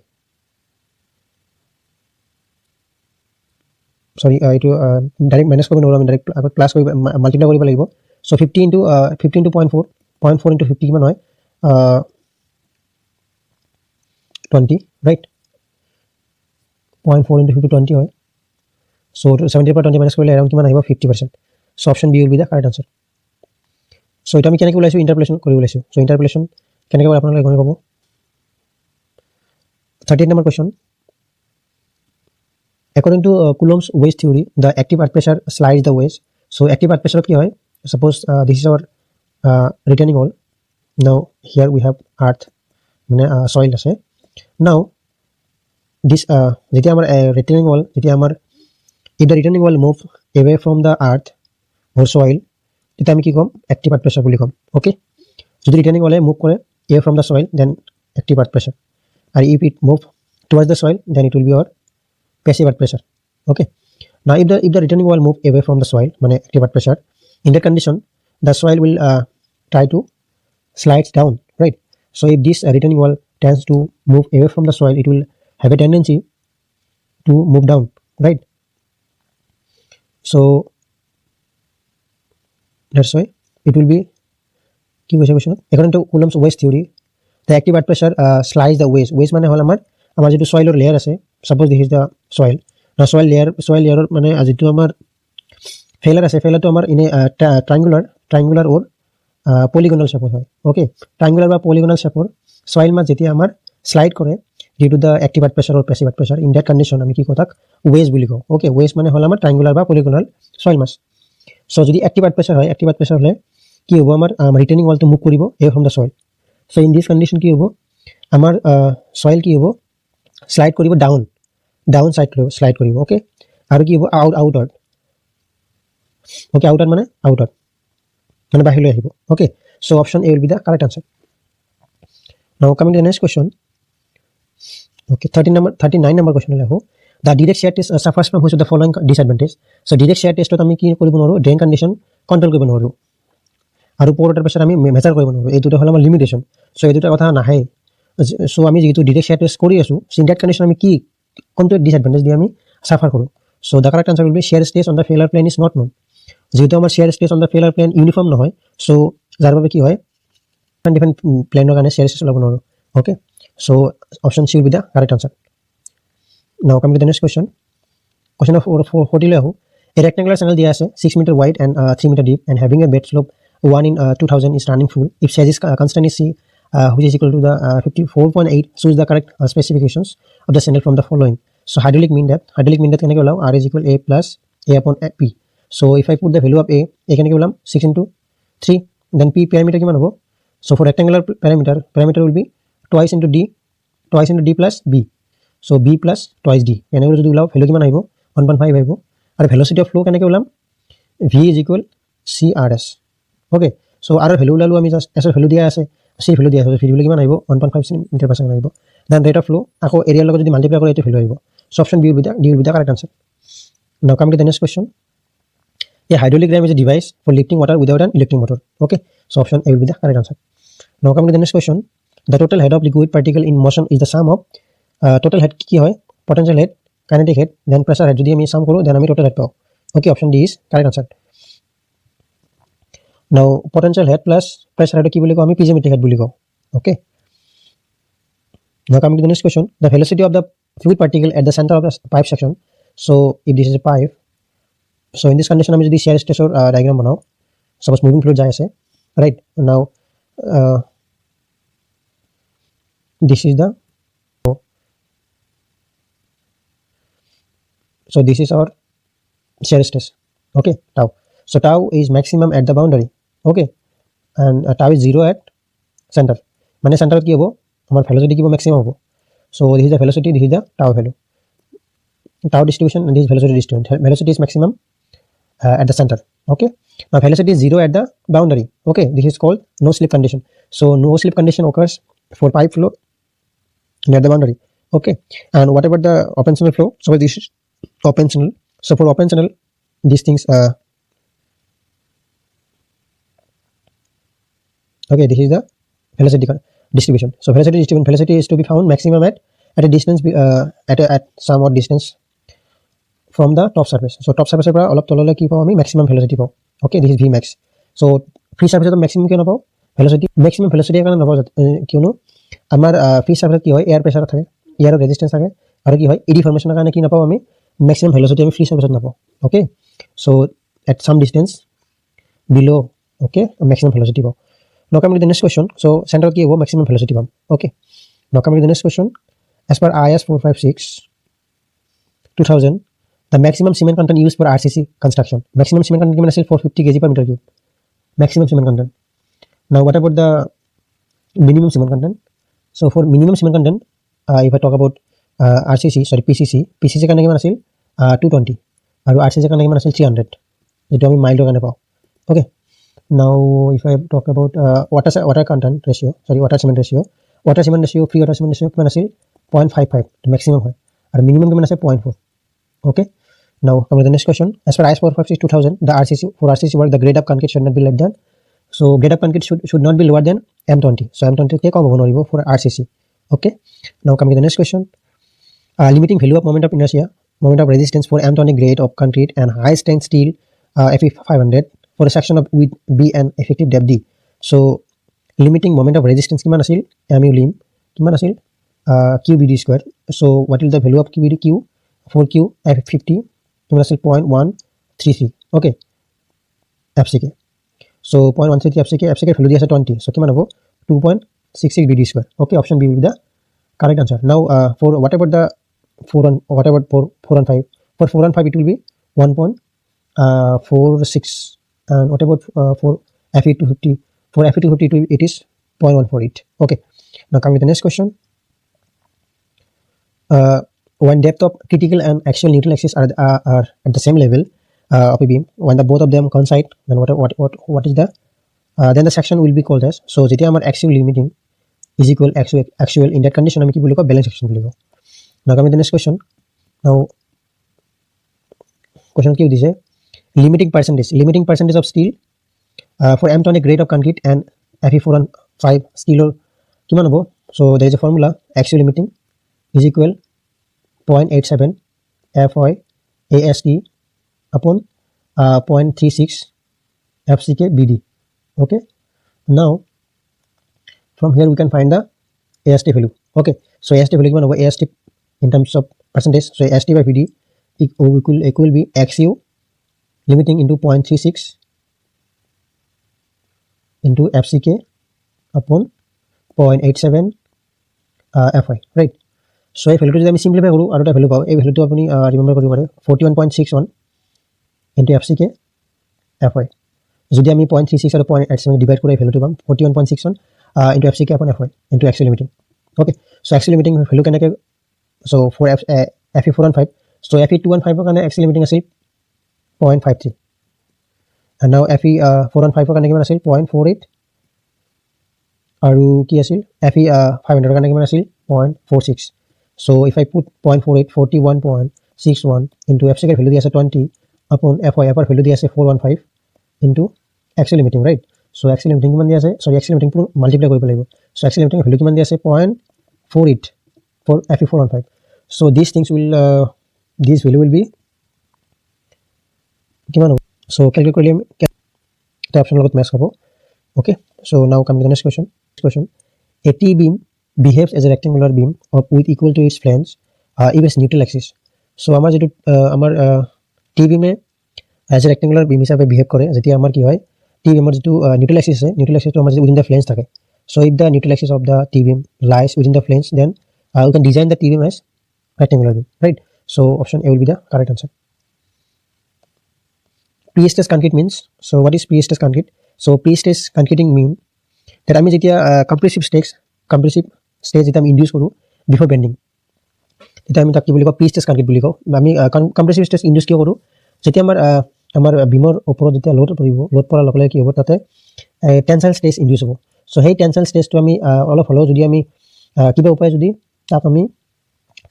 sorry এইটো direct minus কৰিব নোৱাৰোঁ, আমি ডাইৰেক্ট আগত প্লাছ কৰিব মাল্টিপ্লাই কৰিব লাগিব. So 50 into 0.4 into 50 কিমান হয় 20, right? 0.4 into 50 20 হয়. So 70 পৰা 20 মাইনাছ কৰিলে around কিমান আহিব 50%. So option B will be the correct answer. So এটা আমি কেনেকৈ ওলাইছো, ইন্টাৰপোলেশ্যন কৰি ওলাইছো. So ইন্টাৰপোলেশ্যন কেনেকৈ কৰে আপোনালোকে গম পাব. 38 number question. According to Coulomb's wedge theory, the active earth pressure slides the wedge. So active earth pressure কি হয়, suppose this is our retaining wall. Now here we have earth, মানে soil আছে. Now this যেতিয়া আমাৰ retaining wall, যেতিয়া আমাৰ if the retaining wall move away from the earth or soil, তেতিয়া আমি কি কম, active earth pressure বুলি কম, okay. যদি retaining wall move কৰে away from the soil, then active earth pressure, and if it move towards the soil, then it will be our passive earth pressure, okay. Now if the retaining wall move away from the soil, মানে active earth pressure, in that condition the soil will try to slides down, right? So if this retaining wall tends to move away from the soil, it will have a tendency to move down, right? So that's why it will be কি কৈছে question, according to Coulomb's wedge theory, the active earth pressure slides the wedge. Wedge মানে হল আমাৰ যেটো soilৰ layer আছে, suppose this is the soil. Now soil layer মানে যেটো আমাৰ failure আছে, failure to আমাৰ in a triangular or polygonal shape হয়, okay. Triangular বা polygonal shape soil মা যেতিয়া আমাৰ slide কৰে due to the active earth pressure or passive earth pressure, in that condition আমি কি কতাক wedge বুলি কওঁ, okay. Wedge মানে হল আমাৰ triangular বা polygonal soil mass. So যদি active earth pressure হয়, active earth pressure হলে কি হ'ব, আমাৰ retaining wall to move কৰিব away from the soil, So in this condition কি হ'ব আমাৰ soil কি হ'ব slide কৰিব down side কৰিব slide কৰিব okay আৰু কি হ'ব outward okay outward মানে বাহিৰলৈ আহিব okay so option A will be the correct answer. Now coming to the next question. Okay, 39 number question le ho. The direct shear test suffers from which of the following disadvantage? So direct shear test ami ki koribo noru drain condition control koribo noru aru pour water pressure ami measure koribo noru ei duta hol amar limitation. So ei duta kotha nahe. So ami jetu direct shear test kori asu in that condition ami ki konto disadvantage di ami suffer koru. So the correct answer will be shear stress on the failure plane is not known. Jetu amar shear stress on the failure plane uniform nohoy, so jar babe ki hoy different plane or shear stress lobo noru okay. So option C will be the correct answer. Now coming to the next question. Question of 40 le ho. A rectangular channel diya ase 6 meter wide and 3 meter deep and having a bed slope 1 in 2000 is running full. If size is constant is C which is equal to the 54.8, choose the correct specifications of the channel from the following. So hydraulic mean depth can allow R is equal A plus A upon P. So if I put the value of A can give 6 into 3, then P parameter kiman hobo. So for rectangular parameter will be twice into D plus B. So B plus twice D. Enable to allow value kiman aibo 1.5 aibo. Aru velocity of flow kenake ulam V is equal CRS. Okay. So aru value ulalu ami just as value dia ase C value dia ase value kiman aibo 1.5 meter per second aibo. Then rate of flow ako area logot jodi multiply kore etu value aibo. So option B will be the correct answer. Now coming to the next question. A hydraulic ram is a device for lifting water without an electric motor. Okay. So option A will be the correct answer. Now coming to the next question. The total head of liquid particle in motion is the sum of total head ki hoy potential head, kinetic head, then pressure head. Jodi ami sum koru then ami total head pao. Okay, option D is correct answer. Now potential head plus pressure head ki boli ko ami piezometric head boli ko. Okay. Now coming to the next question. The velocity of the fluid particle at the center of the pipe section. So if this is a pipe, so in this condition ami jodi shear stress or diagram banao. Suppose moving fluid jai ase, right? Now this is the so this is our shear stress okay tau. So tau is maximum at the boundary okay and tau is 0 at center mane center ki hobo amar velocity ki hobo maximum hobo. So this is the velocity, this is the tau value, tau distribution, and this is velocity distribution. Velocity is maximum at the center okay. Now velocity is 0 at the boundary okay. This is called no slip condition. So no slip condition occurs for pipe flow near the boundary okay. And what about the open channel flow? So this is open channel. So for open channel these things okay, this is the velocity distribution. So velocity is to be found maximum at a distance at somewhat distance from the top surface. So top surface pora olop tolole ki pao ami maximum velocity pao okay. This is V max. So free surface to maximum kyo na pao velocity, maximum velocity karone na pao kyono amar free surface ki hoy air pressure thake, air resistance thake aru ki hoy eddy formation karone ki na pao ami maximum velocity ami free surface na pao okay. So at some distance below okay maximum velocity pao. Now coming to the next question. So center ki ho maximum velocity pao okay. Now coming to the next question. As per IS 456/2000 the maximum cement content used for RCC construction, maximum cement content given as 450 kg per meter cube, maximum cement content. Now what about the minimum cement content? So for minimum cement content if I talk about PCC কাৰণে কিমান আছিল 220 আৰু RCC কাৰণে কিমান আছিল 300 যেটো আমি মাইলৰ কাৰণে পাও okay. Now if I talk about water cement ratio, free water cement ratio কিমান আছিল 0.55 maximum হয় আৰু minimum কিমান আছে 0.4 okay. Now come to the next question. As per IS 456/2000 the RCC work the grade of concrete should not be less than, so grade of concrete should not be lower than M20. So M20 ke kom hobo noribo for RCC okay. Now coming to the next question. Limiting value of moment of inertia, moment of resistance for M20 grade of concrete and high strength steel Fe 500 for a section of with B and effective depth D. So limiting moment of resistance kiman asil mu lim kiman asil QBD square. So what is the value of QBD? Q for Q F50 kiman asil 0.133 okay APSC. So 0.133 APSC value dia ase 20, so kiman hobo 2.66 BD square okay. Option B will be the correct answer. Now for what about the 4 and 5? For 4 and 5 it will be 1.46 and what about for Fe250? For Fe250 it is 0.148. Okay, now coming to the next question. When depth of critical and actual neutral axis are at the same level of a beam, when the both of them coincide, then what is the then the section will be called as, so যেতিয়া আমাৰ axial limiting is equal actual in that condition আমি কি বুলি কওঁ balance section বুলি কওঁ. Now coming to the next question. Now question কি দিছে, limiting percentage of steel for m tonic grade of concrete and Fe415 steel or কিমান হ'ব. So there is a formula, axial limiting is equal 0.87 Fy AST upon 0.36 FCK BD. Okay, now from here we can find the AST value. Okay, so AST value given over AST in terms of percentage, so AST by BD equal be axial limiting into 0.36 into FCK upon 0.87 Fy, right? So এই ভ্যালুটো যদি আমি simplify কৰোঁ আৰু এটা value পাওঁ, এই ভ্যালুটো আপুনি remember কৰিব পাৰে 41.61 into FCK Fy. যদি আমি 0.36 আৰু 0.87 ডিভাইড কৰি এই ভ্যালুটো পাম 41.61 into FCK upon Fy into axial limiting. Okay, so axial limiting value কেনেকৈ, so for Fe415, so Fe215 কাৰণে axial limiting আছিল 0.53 and now Fe415 কাৰণে কিমান আছিল 0.48 আৰু কি আছিল Fe500 কাৰণে কিমান আছিল 0.46. So if I put 0.48 41.61 into FCK value di ase 20 upon Fy value di ase 415 into axial limiting, right? So axial limiting kiman di ase, sorry axial limiting puro multiply koribo lagibo. So axial limiting value kiman di ase 0.48 for Fe415. So these things will this value will be kiman hobo, so calculate korle ta option logot match hobo. Okay, so now coming to the next question. A T beam behaves as a rectangular beam of with equal to its flange if its neutral axis. So amar jetu amar T beam e as a rectangular beam hisabe behave kore jetia amar ki hoy T beam er jetu neutral axis hai, neutral axis to amar within the flange thake. So if the neutral axis of the T beam lies within the flange, then we can design the T beam as rectangular beam, right? So option A will be the correct answer. Pre-stress concrete means, so what is pre-stress concrete? So pre-stress concreting mean that আমি যেতিয়া compressive stage যেটা আমি induce কৰো before bending, এটা আমি তাক কি বুলি কওঁ প্রি-স্ট্রেস কংক্রিট বুলি কওঁ. আমি compressive stage ইনডিউস কিয় কৰো, যেতিয়া আমাৰ বিমৰ ওপৰত যেতিয়া লোড পৰাৰ লগে লগে কি হ'ব তাতে টেনসাইল স্টেজ ইনডিউস হ'ব. সো সেই টেনসাইল স্টেজটো আমি অলপ হলেও যদি আমি কিবা উপায় যদি তাক আমি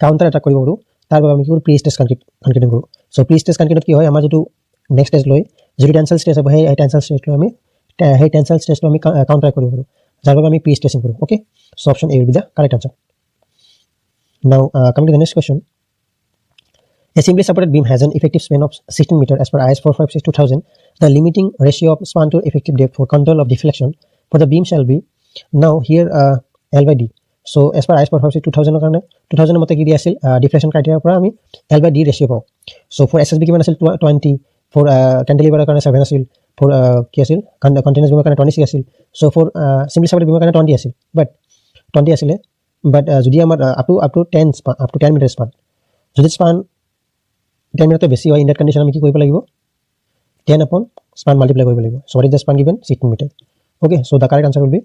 কাউন্টার অ্যাটাক কৰিব পাৰো, তাৰ বাবে আমি কি কৰো প্রি-স্ট্রেস কংক্রিটিং কৰো. সো প্রি-স্ট্রেস কংক্রিটত কি হয়, আমাৰ যেটো নেক্সট স্টেজ লৈ যেটো টেনসাইল স্টেজ হ'ব, সেই টেনসাইল স্টেজটো আমি কাউন্টার কৰিব পাৰো, যাৰ বাবে আমি প্রি-স্ট্রেসিং কৰো. ওকে, so option A will be the correct answer. Now coming to the next question. A simply supported beam has an effective span of 16 meter as per IS 456/2000. The limiting ratio of span to effective depth for control of deflection for the beam shall be, now here L by D. So as per IS 456/2000 কাৰণে 2000 মতে কি দি আছিল deflection ক্ৰাইটেৰিয়াৰ পৰা আমি L by D ৰেশিও পাওঁ. So for SSB কিমান আছিল 20, for cantilever কাৰণে 7 আছিল, for কি আছিল কন্টিনিউয়াস beam কাৰণে 26 আছিল. So for simply supported beam কাৰণে 20 আছিল, but 20 আসলে, বাট যদি আমাৰ আপ টু 10 মিটাৰ স্পান, যদি স্পান 10 মিটাৰতকৈ বেছি হয়, ইন দ্যাট কণ্ডিশ্যন আমি কি কৰিব লাগিব 10 upon স্পান মাল্টিপ্লাই কৰিব লাগিব. So what is the span given 16 metre. Okay, so the correct answer will be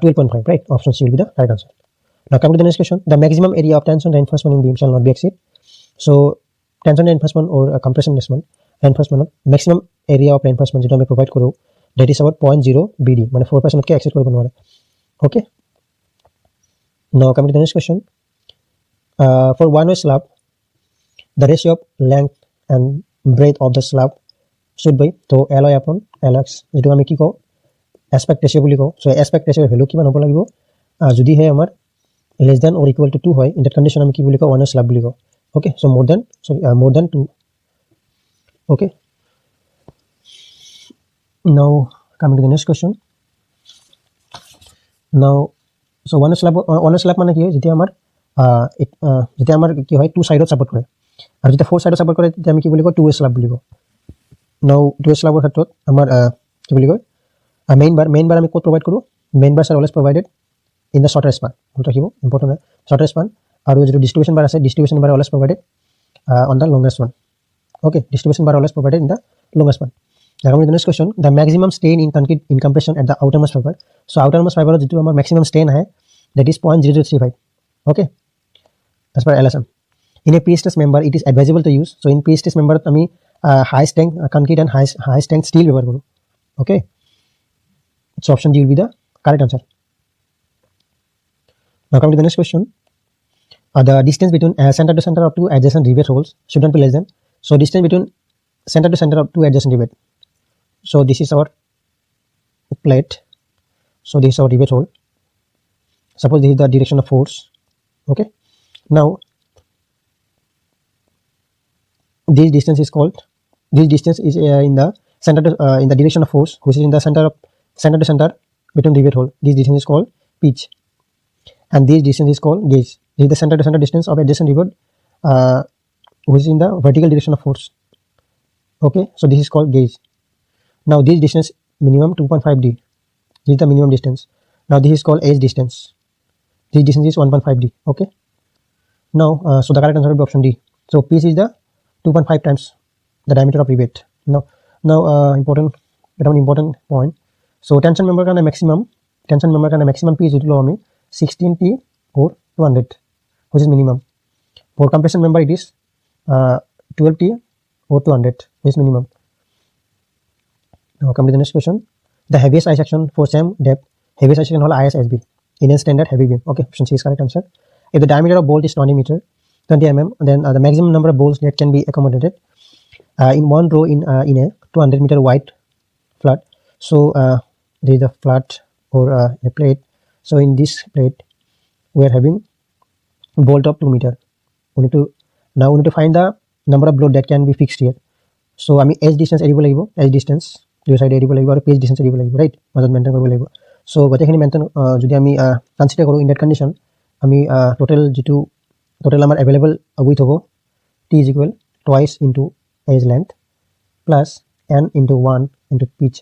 12.5, right? Option C will be the correct answer. Now coming to the next question. The maximum area of tension reinforcement in beam shall not be exceed. So tension reinforcement or compression reinforcement maximum area of reinforcement যেটা আমি provide কৰো, that is about 0.0 BD, মানে 4% কে exceed কৰিব নোৱাৰে. Okay, now coming to the next question. For one-way slab, the ratio of length and breadth of the slab should be to LI upon LX, যেটো আমি কি কওঁ aspect ratio বুলি কওঁ. so aspect ratio value কিমান হ'ব লাগিব, যদি হে আমাৰ less than or equal to 2 হয়, in that condition আমি কি বুলি কওঁ one-way slab বুলি কওঁ. Okay, so more than 2. Okay, now coming to the next question. Now so one slab মানে কি হয়, যেতিয়া আমাৰ কি হয় 2 সাইডত সাপোর্ট কৰে, আৰু যেতিয়া 4 সাইডত সাপোর্ট কৰে তেতিয়া আমি কি বুলি কওঁ 2-way slab বুলি কওঁ. নাও 2-way slabৰ ক্ষেত্ৰত আমাৰ কি বুলি কয় মেইন বাৰ আমি ক'ত প্ৰভাইড কৰো, main bar are always provided in the shorter span. মনত ৰাখিব, ইম্পৰ্টেণ্ট হয় শৰ্টাৰ স্পান. আৰু যেটো ডিস্ট্ৰিবিউশন বাৰ আছে, distribution bar always provided on the longest one. Okay, distribution bar always provided in the longest one. Now coming to the next question, the maximum strain in concrete in compression at the outermost fiber. So outermost fiber jitu amar maximum strain hai, that is 0.0035. Okay, as per LSM. In a pre-stress member, it is advisable to use. So in pre-stress member ami high strength concrete and high strength steel ব্যবহার করব. Okay, so option D will be the correct answer. Now coming to the next question, the distance between center to center of two adjacent rivet holes should not be less than. So distance between center to center of two adjacent rivet. So this is our plate. So this is our rivet hole. Suppose this is the direction of force. Okay. Now this distance is called. This distance is in the center to in the direction of force, which is in the center to center between rivet hole. This distance is called pitch, and this distance is called gauge. This is the center to center distance of adjacent rivet, which is in the vertical direction of force. Okay. So this is called gauge. Now this distance minimum 2.5 d. This is the minimum distance. Now this is called edge distance. This distance is 1.5 d. Okay. Now so the correct answer will be option D. So pitch is the 2.5 times the diameter of rivet. Now important point. So tension member kind of maximum pitch is 16t or 200, which is minimum. For compression member it is 12t or 200, which is minimum. Now come to the next question. The heaviest eye section for same depth, heaviest eye section hole ISSB in a standard heavy beam. Okay, option C is correct answer. If the diameter of bolt is 20 mm, then the maximum number of bolts that can be accommodated in one row in a 200 meter wide flat. So there is a flat or a plate. So in this plate we are having bolt of 2 meter. We need to find the number of bolt that can be fixed here. So I mean edge distance এৰিব লাগিব, edge distance দুই সাইডে এৰিব লাগিব আৰু pitch distance এৰিব লাগিব, right? মাজত মেইনটেইন কৰিব লাগিব. So গোটেইখিনি মেইনটেইন যদি আমি কনসিডাৰ কৰোঁ ইন দ্যাট কন্ডিশন আমি total আমাৰ available width হ'ব t is equal twice into edge length plus n into 1 into pitch.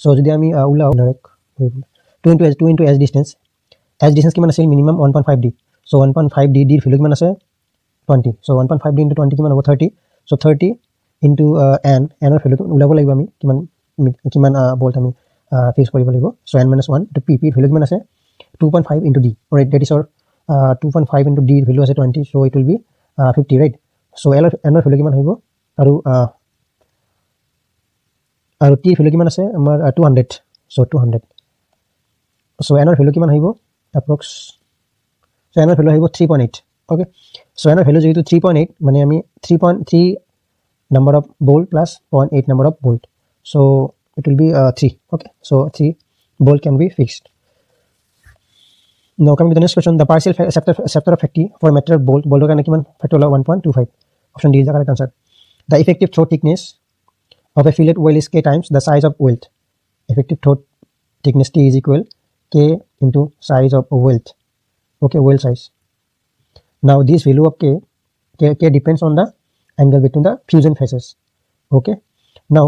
So যদি আমি উলাও 2 into edge distance কিমান আছিল minimum 1.5 d. So 1.5 d ৰ ভ্যালু কিমান আছে 20. So 1.5 d into 20 কিমান হ'ব 30. So 30 into n ৰ ভ্যালু উলাব লাগিব আমি কিমান bolt আমি fix কৰিব লাগিব. So n minus 1 to p ৰ ভ্যালু কিমান আছে 2.5 into d. Alright, that is our 2.5 into d value as 20, so it will be 50, right? So n ৰ value কিমান আহিব আৰু t value কিমান আছে আমাৰ 200, so 200. so n ৰ value কিমান আহিব approx, so n ৰ value আহিব 3.8. okay, so n ৰ value যেহেতু 3.8 মানে আমি 3.3 number of bolt plus 0.8 number of bolt, so it will be 3. okay, so 3 bolt can be fixed. Now coming to the next question, the partial sector of factory for metal bolt kind of factor 1.25. Option D is the correct answer. The effective throat thickness of a fillet weld is k times the size of welt. Effective throat thickness T is equal k into size of welt. Okay, welt size. Now this value of k depends on the angle between the fusion faces. Okay. Now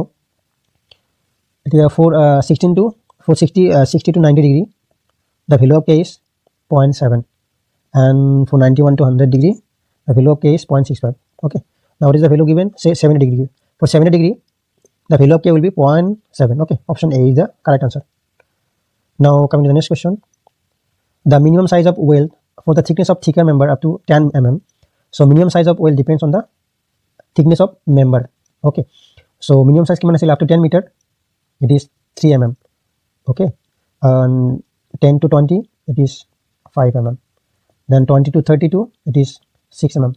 it is for 60 to 90 degree. The value of k is 0.7, and for 91 to 100 degree the value of k is 0.65. okay, now what is the value given? Say 70 degree. For 70 degree the value of k will be 0.7. okay, option A is the correct answer. Now coming to the next question, the minimum size of weld for the thickness of thicker member up to 10 mm. So minimum size of weld depends on the thickness of member. okay, so minimum size kiman asil up to 10 meter, it is 3 mm. okay, and 10 to 20 it is 5 mm. Then 20 to 32 it is 6 mm.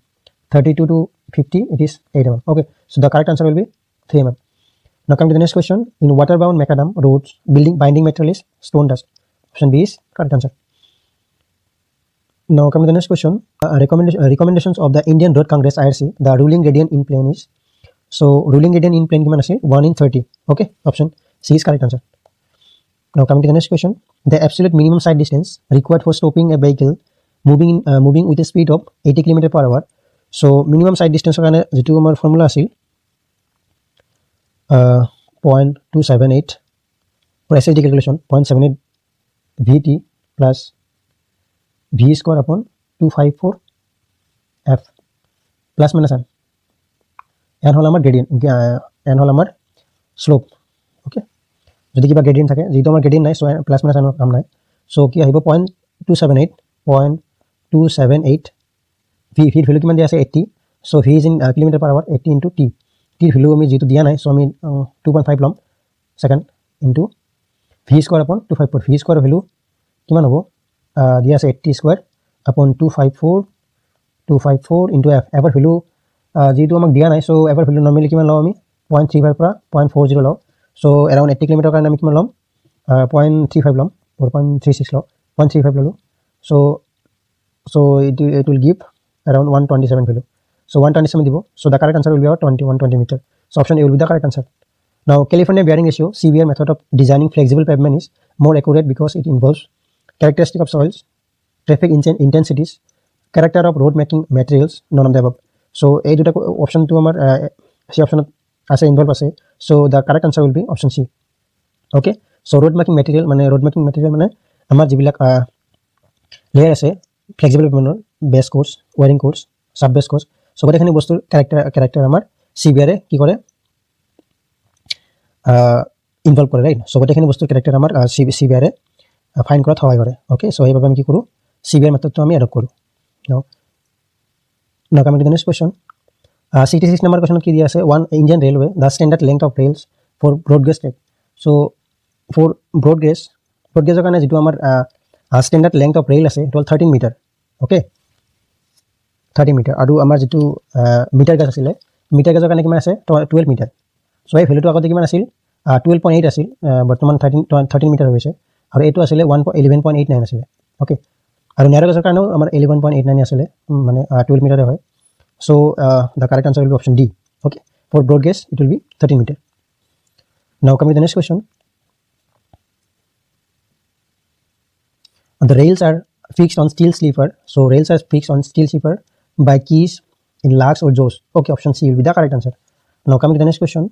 32 to 50 it is 8 mm. okay, so the correct answer will be 3 mm. Now come to the next question. In water-bound macadam roads, binding material is stone dust. Option B is correct answer. Now come to the next question. Recommendations of the Indian Road Congress IRC. The ruling gradient in plane is, so ruling gradient in plane kiman ase 1 in 30. okay, option C is correct answer. Now coming to the next question, the absolute minimum side distance required for stopping a vehicle moving with a speed of 80 km/h. So minimum side distance কাৰণে যেটো আমাৰ formula আছিল 0.278 for SSD calculation 0.78 VT plus V square upon 254 F plus minus n হল আমাৰ gradient, n হল আমাৰ slope. যদি কিবা গ্ৰেডিয়েণ্ট থাকে, যিহেতু আমাৰ গ্ৰেডিয়েণ্ট নাই, চ' প্লাছ মাইনাছ আনৰ কাম নাই। চ' কি আহিব 0.278 ভিৰ ভেলু কিমান দিয়া আছে 80, চ' V is in kilometre per hour 80 into টি, টিৰ ভেলু আমি যিটো দিয়া নাই, চ' আমি 2.5 ল'ম ছেকেণ্ড ইনটু ভি স্কোৱাৰ আপন 254, ভি স্কোৱাৰ ভেলু কিমান হ'ব দিয়া আছে 80 স্কোৱাৰ আপন 254 ইনটু এফৰ ভেলু যিহেতু আমাক দিয়া নাই, চ' এফৰ ভেলু নৰ্মেলি কিমান লওঁ আমি 0.35 পৰা 0.40 লওঁ, চ' এৰাউণ্ড 80 কিলোমিটাৰ কাৰণে আমি কিমান ল'ম 0.35 ল'ম, 0.36 লওঁ, 0.35 ল'লোঁ, চ' it will give around 127 value, so 127 দিব, so the correct answer will be about 120 meter, so option A will be the correct answer. Now California bearing ratio CBR method of designing flexible pavement is more accurate because it involves characteristic of soils, traffic intensities, character of road making materials, none of the above. So এই দুটা option তো আমাৰ সেই অপশনত আছে involve আছে, so the correct answer will be option C. Okay, so road making material মানে আমাৰ যিবিলাক লেয়াৰ আছে ফ্লেক্সিবল পেভমেণ্টৰ বেছ কোৰ্চ, ৱাৰিং কোৰ্চ, ছাব বেছ কোৰ্চ, চ' গোটেইখিনি বস্তুৰ কেৰেক্টাৰ আমাৰ CBRে কি কৰে ইনভলভ কৰে, ৰাইট। চ' গোটেইখিনি বস্তুৰ কেৰেক্টাৰ আমাৰ CBRে ফাইন কৰাত সহায় কৰে। অ'কে, চ' সেইবাবে আমি কি কৰোঁ CBR মেথডটো আমি এডপ্ট কৰোঁ। Now coming to the next question, 66 number question কি দিয়া আছে, one Indian railway the standard length of rails for broad gauge track, so for broad gaugeৰ কাৰণে যিটো আমাৰ standard length of rail আছে সেইটো হ'ল 13 মিটাৰ। অ'কে, 30 মিটাৰ, আৰু আমাৰ যিটো মিটাৰ গেজ আছিলে মিটাৰ গেজৰ কাৰণে কিমান আছে 12 মিটাৰ। চ' এই ভেলুটো আগতে কিমান আছিল 12.8 আছিল, বৰ্তমান 13 মিটাৰ হৈ গৈছে, আৰু এইটো আছিলে 11.89 আছিলে। অ'কে, আৰু নেৰ গেজৰ কাৰণেও আমাৰ 11.89 আছিলে, মানে 12 মিটাৰে হয়। So' the correct answer will be option D. Okay, for broad gauge it will be 13 metre. Now coming to the next question, the rails are fixed on steel sleeper, so rails are fixed on steel sleeper by keys in lugs or jaws. Okay, option C will be the correct answer. Now coming to the next question,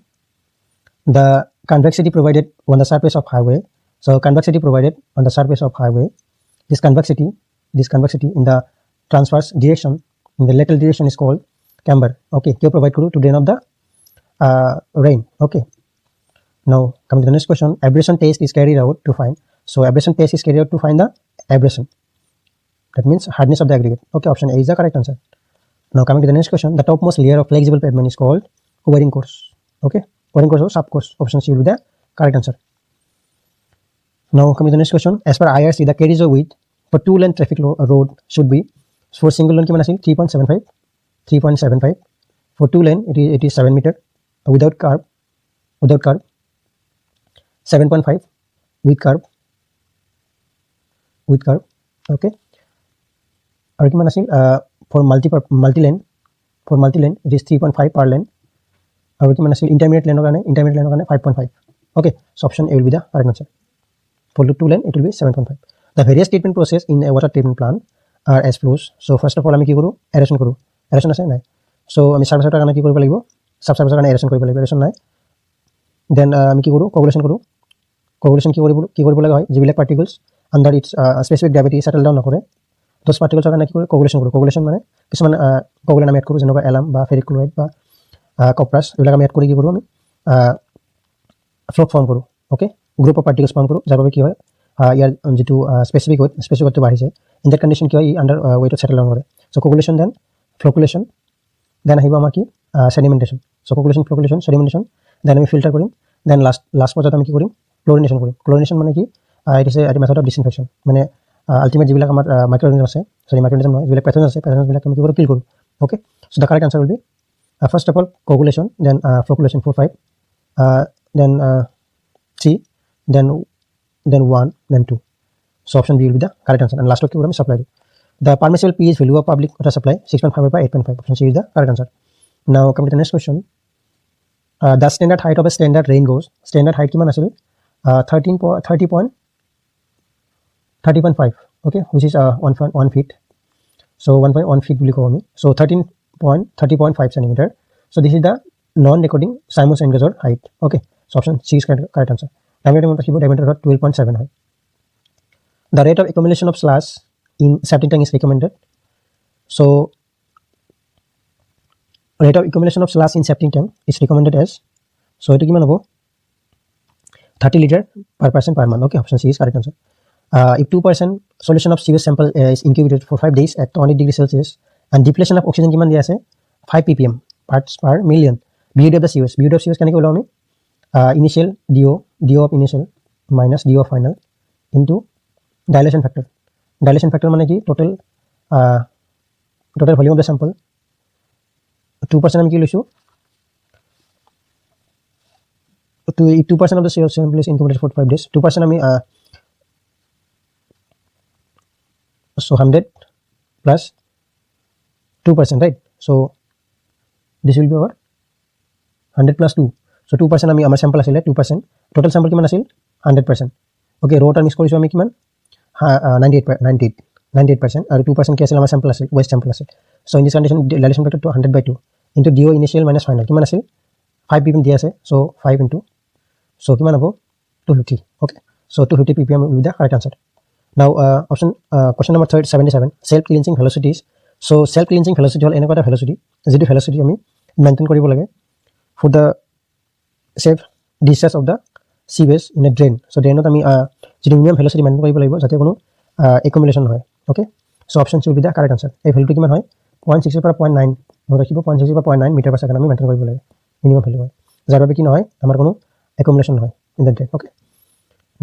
the convexity provided on the surface of highway, so convexity provided on the surface of highway, this convexity in the transverse direction, in the lateral direction is called camber. Okay, you provide to drain of the rain. Okay, now coming to the next question, abrasion test is carried out to find, so abrasion test is carried out to find the abrasion, that means hardness of the aggregate. Okay, option A is the correct answer. Now coming to the next question, the topmost layer of flexible pavement is called wearing course. Okay, wearing course or sub course, option C will be the correct answer. Now coming to the next question, as per IRC the carriageway width for two lane traffic road should be, for single lane kiman asil 3.75, for two lane it is 7 meter, without curve 7.5, with curve. Okay, আৰু কিমান আছিল for multi lane it is 3.5 per lane, আৰু কিমান আছিল intermediate lane কাৰণে 5.5. Okay, so option A will be the correct answer. For two lane it will be 7.5. The various treatment process in a water treatment plant are as follows. So first of all আমি কি কৰোঁ এৰেশ্যন কৰোঁ, এৰেশ্যন আছে নাই, চ' আমি সাৰ্ভিচৰ কাৰণে কি কৰিব লাগিব, সাব সাৰ্ভিচৰ কাৰণে এৰেশ্যন কৰিব লাগিব, এৰেশ্যন নাই, দেন আমি কি কৰোঁ কগুলেশ্যন কৰোঁ। কগুলেশ্যন কি কৰিব লগা হয়, যিবিলাক particles under its specific gravity settle down নকৰে, দছ পাৰ্টিকলছৰ কাৰণে কি কৰোঁ কগুলেশ্যন কৰোঁ। কগুলেশ্যন মানে কিছুমান কগুলেন আমি এড কৰোঁ, যেনেকুৱা এলাম বা ফেৰিক ক্লৰাইড বা কপাৰাছ, এইবিলাক আমি এড কৰি কি কৰোঁ আমি ফ্লক ফৰ্ম কৰোঁ। Okay, group of particles form কৰোঁ, যাৰ বাবে কি হয় ইয়াৰ যিটো স্পেচিফিক ৱেটটো বাঢ়ি যায়, ইন দেট কণ্ডিশ্যন কি হয় ই আণ্ডাৰ ৱেটত সেটেল ডাউন কৰে। চ' কগুলেশ্যন দেন ফ্লকুলেশ্যন, দেন আহিব আমাৰ কি চেডিমেণ্টেশ্যন। চ' কগুলেশ্যন ফ্লকুলেশ্যন চেডিমেণ্টেশ্যন, দেন আমি ফিল্টাৰ কৰিম, দেন লাষ্ট পৰ্যায়ত আমি কি কৰিম ক্লৰিনেশ্যন কৰিম। ক্লৰিনেশ্যন মানে কি it is a method of disinfection, মানে আল্টিমেট যিবিলাক আমাৰ মাইক্ৰঅৰ্গানিজম আছে, মাইক্ৰঅৰ্গানিজম নহয়, যিবিলাক পেথজন আছে পেথজনবিলাক আমি কি কৰোঁ কিল কৰোঁ। Okay, so' the correct answer will be first of all coagulation, then flocculation 4, 5, then 3, then 1, then 2. So option B will be the correct answer. And last one we supply. The permissible pH value of public water supply 6.5 by 8.5. Option C is the correct answer. Now coming to the next question. The standard height of a standard rain gauge. Standard height kiman asil 30.5. Okay, which is 1 feet. So 1.1 feet will come. So 30.5 centimeter. So this is the non-recording Simon's and Gazor height. Okay, so option C is correct answer. Diameter 12.7 high. The rate of accumulation of slush in septic tank is recommended. So rate of accumulation of slush in septic tank is recommended as, so it kiman hobo 30 liter per person per month. Okay, option C is correct answer. If 2% solution of sewage sample is incubated for 5 days at 20 degrees Celsius and depletion of oxygen কিমান দিয়া আছে 5 ppm parts per million, BOD of the sewage, BOD of sewage কেনেকৈ ওলাও আমি initial DO of initial minus DO of final into dilation factor. Dilation factor মানে কি total volume of the sample 2% আমি কি লৈছো 2% of the sewage sample is incubated for 5 days. 2% আমি so 100 plus 2%, right? So this will be our 100 plus 2. So 2% আমি আমাৰ sample আছিলে 2%, total sample কিমান আছিল 100%. okay, rho term মিক্স কৰিছো আমি কিমান 98% আৰু 2% কি আছিল আমাৰ sample আছিল waste sample আছিল. so in this condition dilation factor to 100/2 into DO initial minus final কিমান আছিল 5 ppm দিয়া আছে. so 5 into so কিমান হ'ব 250. okay, so 250 ppm will be the correct answer. now question number 77 self cleansing velocities. so self cleansing velocity হল এনেকুৱা এটা velocity যেটো velocity আমি মেইনটেইন কৰিব লাগে for the safe discharge of the sewage in a drain. so drainত আমি যেটো minimum velocity maintain কৰিব লাগিব যাতে কোনো accumulation নহয়. okay, so option C will be the correct answer. এই ভ্যালুটো কিমান হয় 0.6 পৰা 0.9 মনত ৰাখিব 0.6 পৰা 0.9 মিটাৰ পাৰ সেকেন্ড আমি মেইনটেইন কৰিব লাগে minimum value হয় যাৰ বাবে কি নহয় আমাৰ কোনো accumulation নহয় in the drain. okay,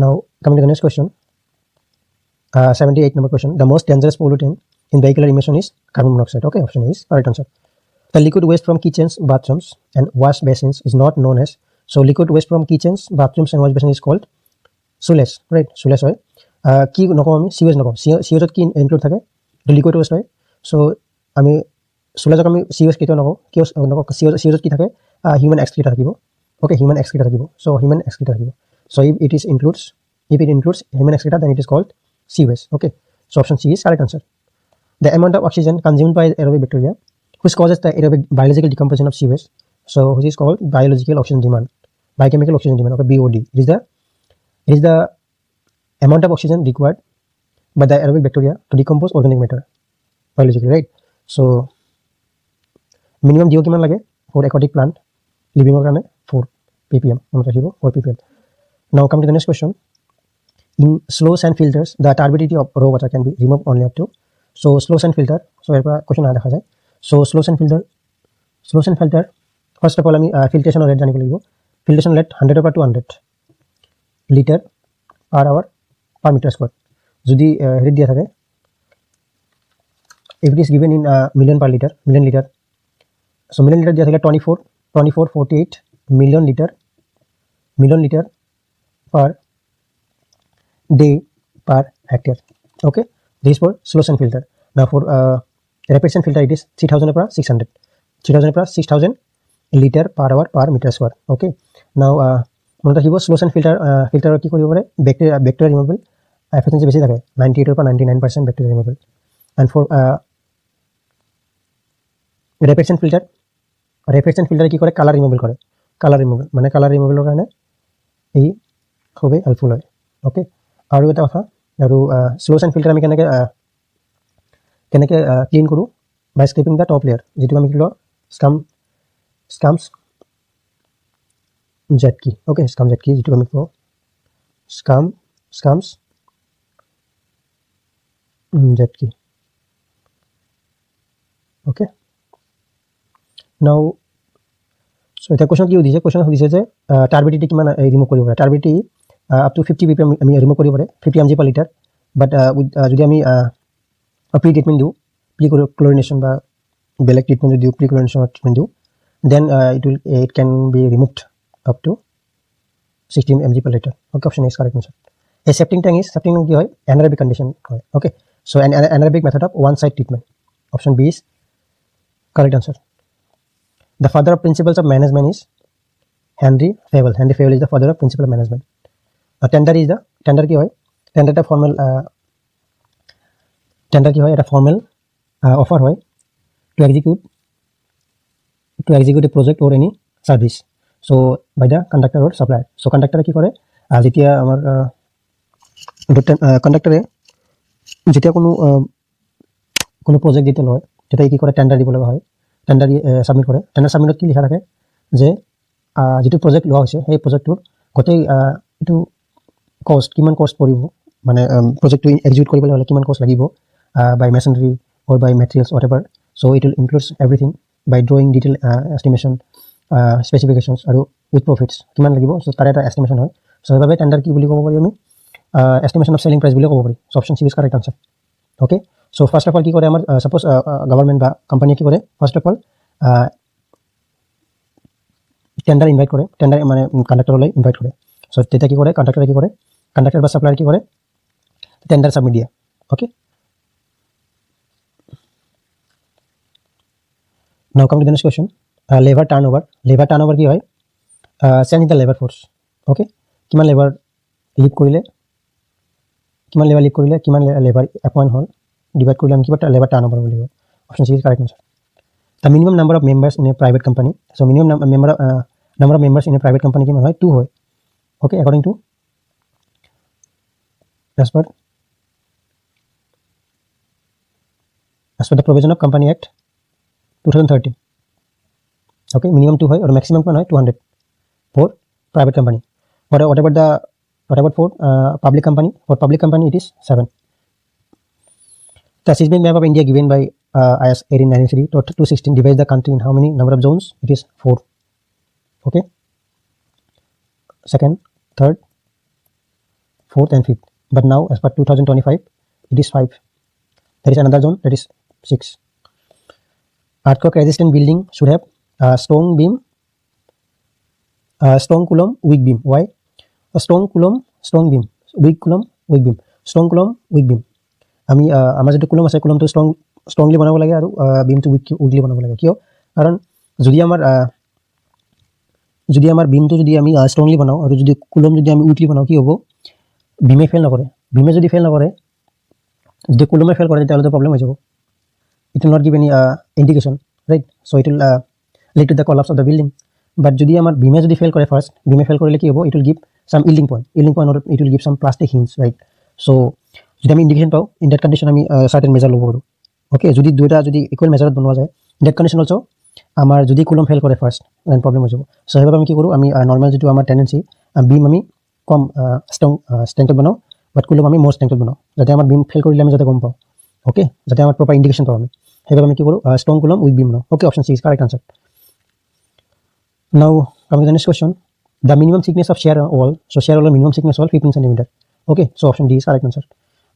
now coming to the next question. 78 number question. The most dangerous pollutant in vehicular emission is carbon monoxide. okay, option A is correct answer. The liquid waste from kitchens, bathrooms and wash basins is not known as. so liquid waste from kitchens, bathrooms and wash basins is called sewage, right? sewage হয় কি নকম আমি sewage নকম sewage কি include থাকে the liquid waste হয়. so আমি sewage আমি sewage কেটো নকম কি নকম sewage কি থাকে human excreta থাকিব. okay, human excreta থাকিব. so human excreta থাকিব. so if it includes human excreta then it is called sewage. okay, so option C is correct answer. The amount of oxygen consumed by aerobic bacteria which causes the aerobic biological decomposition of sewage, so which is called biological oxygen demand, biochemical oxygen demand. okay, BOD. It is the amount of oxygen required by the aerobic bacteria to decompose organic matter biologically, right? so minimum DO কিমান লাগে for aquatic plant living or কাৰণে 4 ppm মনত ৰাখিব 4 ppm. now come to the next question. In slow sand filters the turbidity of raw water can be removed only up to. so slow sand filter, so এর পর question না দেখা যায়. so slow sand filter first of all আমি filtration rate জানিব লাগিব. filtration rate 100 over 200 liter per hour per meter square. যদি হেৰি দিয়া থাকে if it is given in million liter, so million liter দিয়া থাকে 48 million liter per day per hectare. okay, this is for slow sand filter. now for rapid sand filter it is 3000 per 6000 liter per hour per meter square. okay, now মনত ৰাখিব slow sand filter কি কৰিব পাৰে bacteria removal efficiency বেছি থাকে 98 পৰা 99% bacteria removal. and for rapid sand filter কি কৰে color removal মানে color removal কাৰণে এই খুবই হেল্পফুল হয়. okay, আৰু এটা কথা আৰু slow sand filter আমি কেনেকৈ ক্লিন কৰোঁ by scraping the top layer যেটো আমি কি লওঁ scums jet key. okay, scum jet key যেটো আমি কওঁ scums jet key. okay, now so এটা কোশ্চন কি সুধিছে যে turbidity কিমান ৰিমুভ কৰিব পাৰে. turbidity up to 50 ppm আমি ৰিমুভ কৰিব পাৰে 50 mg per liter. but যদি আমি প্ৰি ট্ৰিটমেণ্ট দিওঁ pre-chlorination বা বেলেগ ট্ৰিটমেণ্ট দিওঁ pre-chlorination ট্ৰিটমেণ্ট দিওঁ then it can be removed up to 60 mg per liter. okay, option is correct answer. a septic tank কি হয় anaerobic condition হয়. okay, so an anaerobic method of one side treatment. option B is correct answer. the father of principles of management is Henry Fable is the father of principle of management. tender কি হয় tender এটা formal tender কি হয় এটা formal offer হয় to execute a project or any service so by the conductor or supplier. so conductor কি কৰে যেতিয়া আমাৰ conductor যেতিয়া কোনো project দিতে লয় তেতিয়া কি কৰে tender দিব লগা হয় tender submit কৰে. tender submitত কি লিখা থাকে যে যেটো project লোৱা হৈছে সেই projectটোৰ গোটেই এইটো কষ্ট কিমান কষ্ট পৰিব মানে প্ৰজেক্টটো এক্সিকিউট কৰিবলৈ হ'লে কিমান কষ্ট লাগিব by machinery or by materials whatever so' it will includes everything by drawing detail estimation specifications আৰু উইথ প্ৰফিটছ কিমান লাগিব চ' তাৰ এটা এষ্টিমেশ্যন হয় চ' সেইবাবে টেণ্ডাৰ কি বুলি ক'ব পাৰি আমি এষ্টিমেশ্যন অফ চেলিং প্ৰাইচ বুলি ক'ব পাৰি চ' option C is correct answer okay so' first of all কি কৰে আমাৰ ছাপ'জ গভৰ্ণমেণ্ট বা কোম্পানীয়ে কি কৰে first of all tender invite কৰে টেণ্ডাৰ মানে কণ্ডাক্টৰলৈ ইনভাইট কৰে চ' তেতিয়া কি কৰে কণ্ডাক্টৰে কি কৰে কণ্ডাক্টৰ বা ছাপ্লায়াৰ কি কৰে টেণ্ডাৰ ছাবমিট দিয়ে okay now come to the next question labour turnover কি হয় change in the labour force okay কিমান লেবাৰ লিভ কৰিলে কিমান লেবাৰ এপইণ্ট হ'ল ডিভাইড কৰিলে আমি কিবা লেবাৰ টাৰ্ণ অভাৰ বুলি কওঁ option C is correct answer the minimum number of members in a private company so' minimum number of members in a private company কিমান হয় 2 হয় okay according to as per the provision of Company Act 2013 okay minimum 2 হয় or maximum কিমান হয় 200 for private company what about for public company it is 7 the seismic map of India given by IS 1893 to 216 divides the country in how many number of zones it is 4 okay second third fourth and fifth but now as per 2025 it is 5 there is another zone that is 6 earthquake resistant building should have strong beam strong column weak beam why a strong column strong beam weak column weak beam strong column weak beam আমি আমাৰ যেটো column আছে column to strongly বনাব লাগে আৰু beam to weakly বনাব লাগে কিয় কাৰণ যদি আমাৰ beam to যদি আমি strongly বনাও আৰু যদি column যদি আমি weakly বনাও কি হ'ব beam ফেল নকৰে beam যদি ফেল নকৰে যদি column ফেল কৰে তেতিয়াহ'লে প্ৰবলেম হৈ যাব it will not give any indication right so it will lead to the collapse of the building but যদি আমাৰ beam যদি ফেল কৰে first beam ফেল কৰিলে কি হ'ব it will give some yielding point or it will give some plastic hinge right so যদি আমি indication পাও in that condition আমি certain measure লব পাৰো okay যদি দুটা যদি ইকুয়াল মেজাৰত বনোৱা যায় in that condition also আমাৰ যদি column ফেল কৰে first then problem হৈ যাব so হেবাবে আমি কি কৰো আমি নরমাল যেটো আমাৰ টেন্ডেন্সি beam আমি কম strength বনাও but column আমি more strength বনাও যাতে আমাৰ beam ফেল কৰিলে আমি যাতে গম পাও okay যাতে আমাৰ proper indication পাও আমি হেবাবে আমি কি কৰো strong column weak beam বনাও okay option C is correct answer now coming to the next question the minimum thickness of shear wall so shear wall minimum thickness wall 15 cm okay so option D is correct answer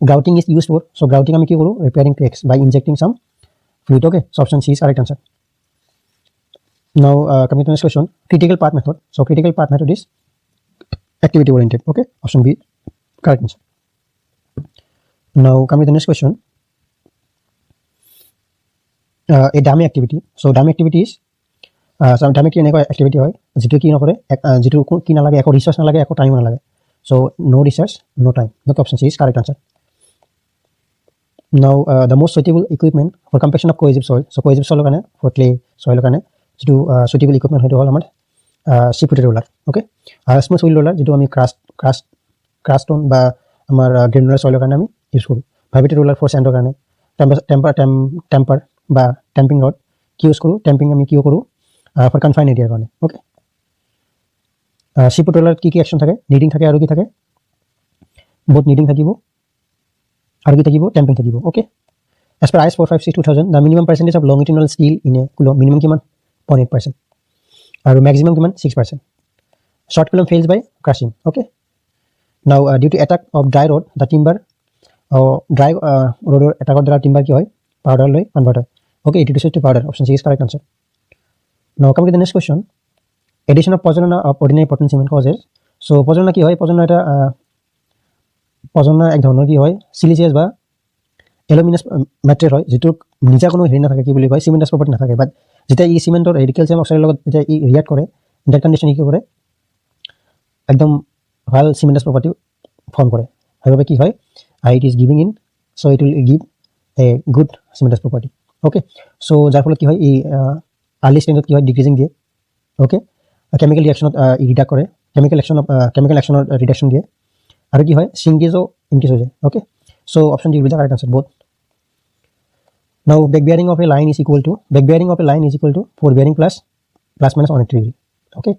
grouting is used for so grouting আমি কি কৰো repairing cracks by injecting some fluid okay so option C is correct answer now coming to the next question critical path method so critical path method is activity oriented okay option B correct answer now coming to the next question a dummy activity so dummy activity is some dummy activity হয় যেটো কি নকৰে যেটো কি না লাগে একো research না লাগে একো টাইম না লাগে so no research no time the option C is correct answer now the most suitable equipment for compaction of cohesive soil so cohesive soil কাৰণে for clay soil কাৰণে যেটো suitable equipment হয়তো হল আমাৰ sheet roller okay smooth soil roller যেটো আমি crush stone বা আমাৰ granular soil কাৰণে আমি ইউজ কৰো vibrator roller for sand কাৰণে temper বা tamping rod কি ইউজ কৰো tamping আমি কি কৰো for confined area কাৰণে okay sheet roller কি অ্যাকশন থাকে kneading থাকে আৰু কি থাকে both kneading থাকিব আৰু কি থাকিব tamping থাকিব okay as per IS 456/2000 the minimum percentage of longitudinal steel in a column minimum কিমান 0.8% আৰু maximum কিমান 6% short column fails by crushing okay now due to attack of dry rod the timber dry rod attack of the timber কি হয় powder লৈ convert হয় okay it reduces to powder option C is correct answer now coming to the next question addition of poison of ordinary Portland cement causes so poison কি হয় poison এটা poison এক ধৰণৰ কি হয় সিলিচিয়াস বা এলুমিনাস ম্যাটেৰিয়েল হয় যেটো নিজা কোনো হেৰি না থাকে কি বুলি কয় সিমেন্টাস প্ৰপাৰ্টি না থাকে বাট যেটা এই সিমেন্টৰ ক্যালসিয়াম অক্সাইডৰ লগত যেটা ই ৰিয়াক্ট কৰে ইন দ্যাট কন্ডিশন কি কৰে একদম ভাল সিমেন্টাস প্ৰপাৰ্টি ফৰ্ম কৰে হেবাবে কি হয় it is giving in so it will give a good cementous property okay so যাৰ ফলত কি হয় এই আৰ্লি স্টেজত কি হয় ডিক্ৰিজিং দিয়ে okay chemical reaction ৰিডাক্ট কৰে chemical actionৰ ৰিডাকশন দিয়ে আৰু কি হয় shrinkage ইনক্রিজ হৈ যায় okay so option D will be the correct answer both now back bearing of a line is equal to forward bearing plus minus 180 degree okay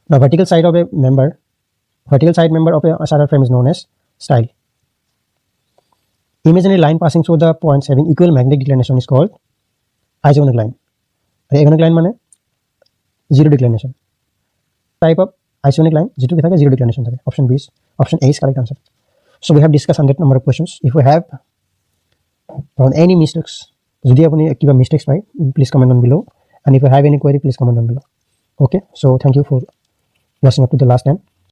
now vertical side of a member Vertical side member of a spiral frame is known as style. Imaginary line passing through the points having equal magnetic declination is called isogonic line. Agonic line মানে zero declination. Type of isogonic line যেটো কি থাকে zero declination থাকে. Option A is correct answer. So we have discussed 100 number of questions. If we have found any mistakes, যদি আপনি কিবা mistakes pi, please comment on below. And if you have any query, please comment on below. Okay, so thank you for watching up to the last end.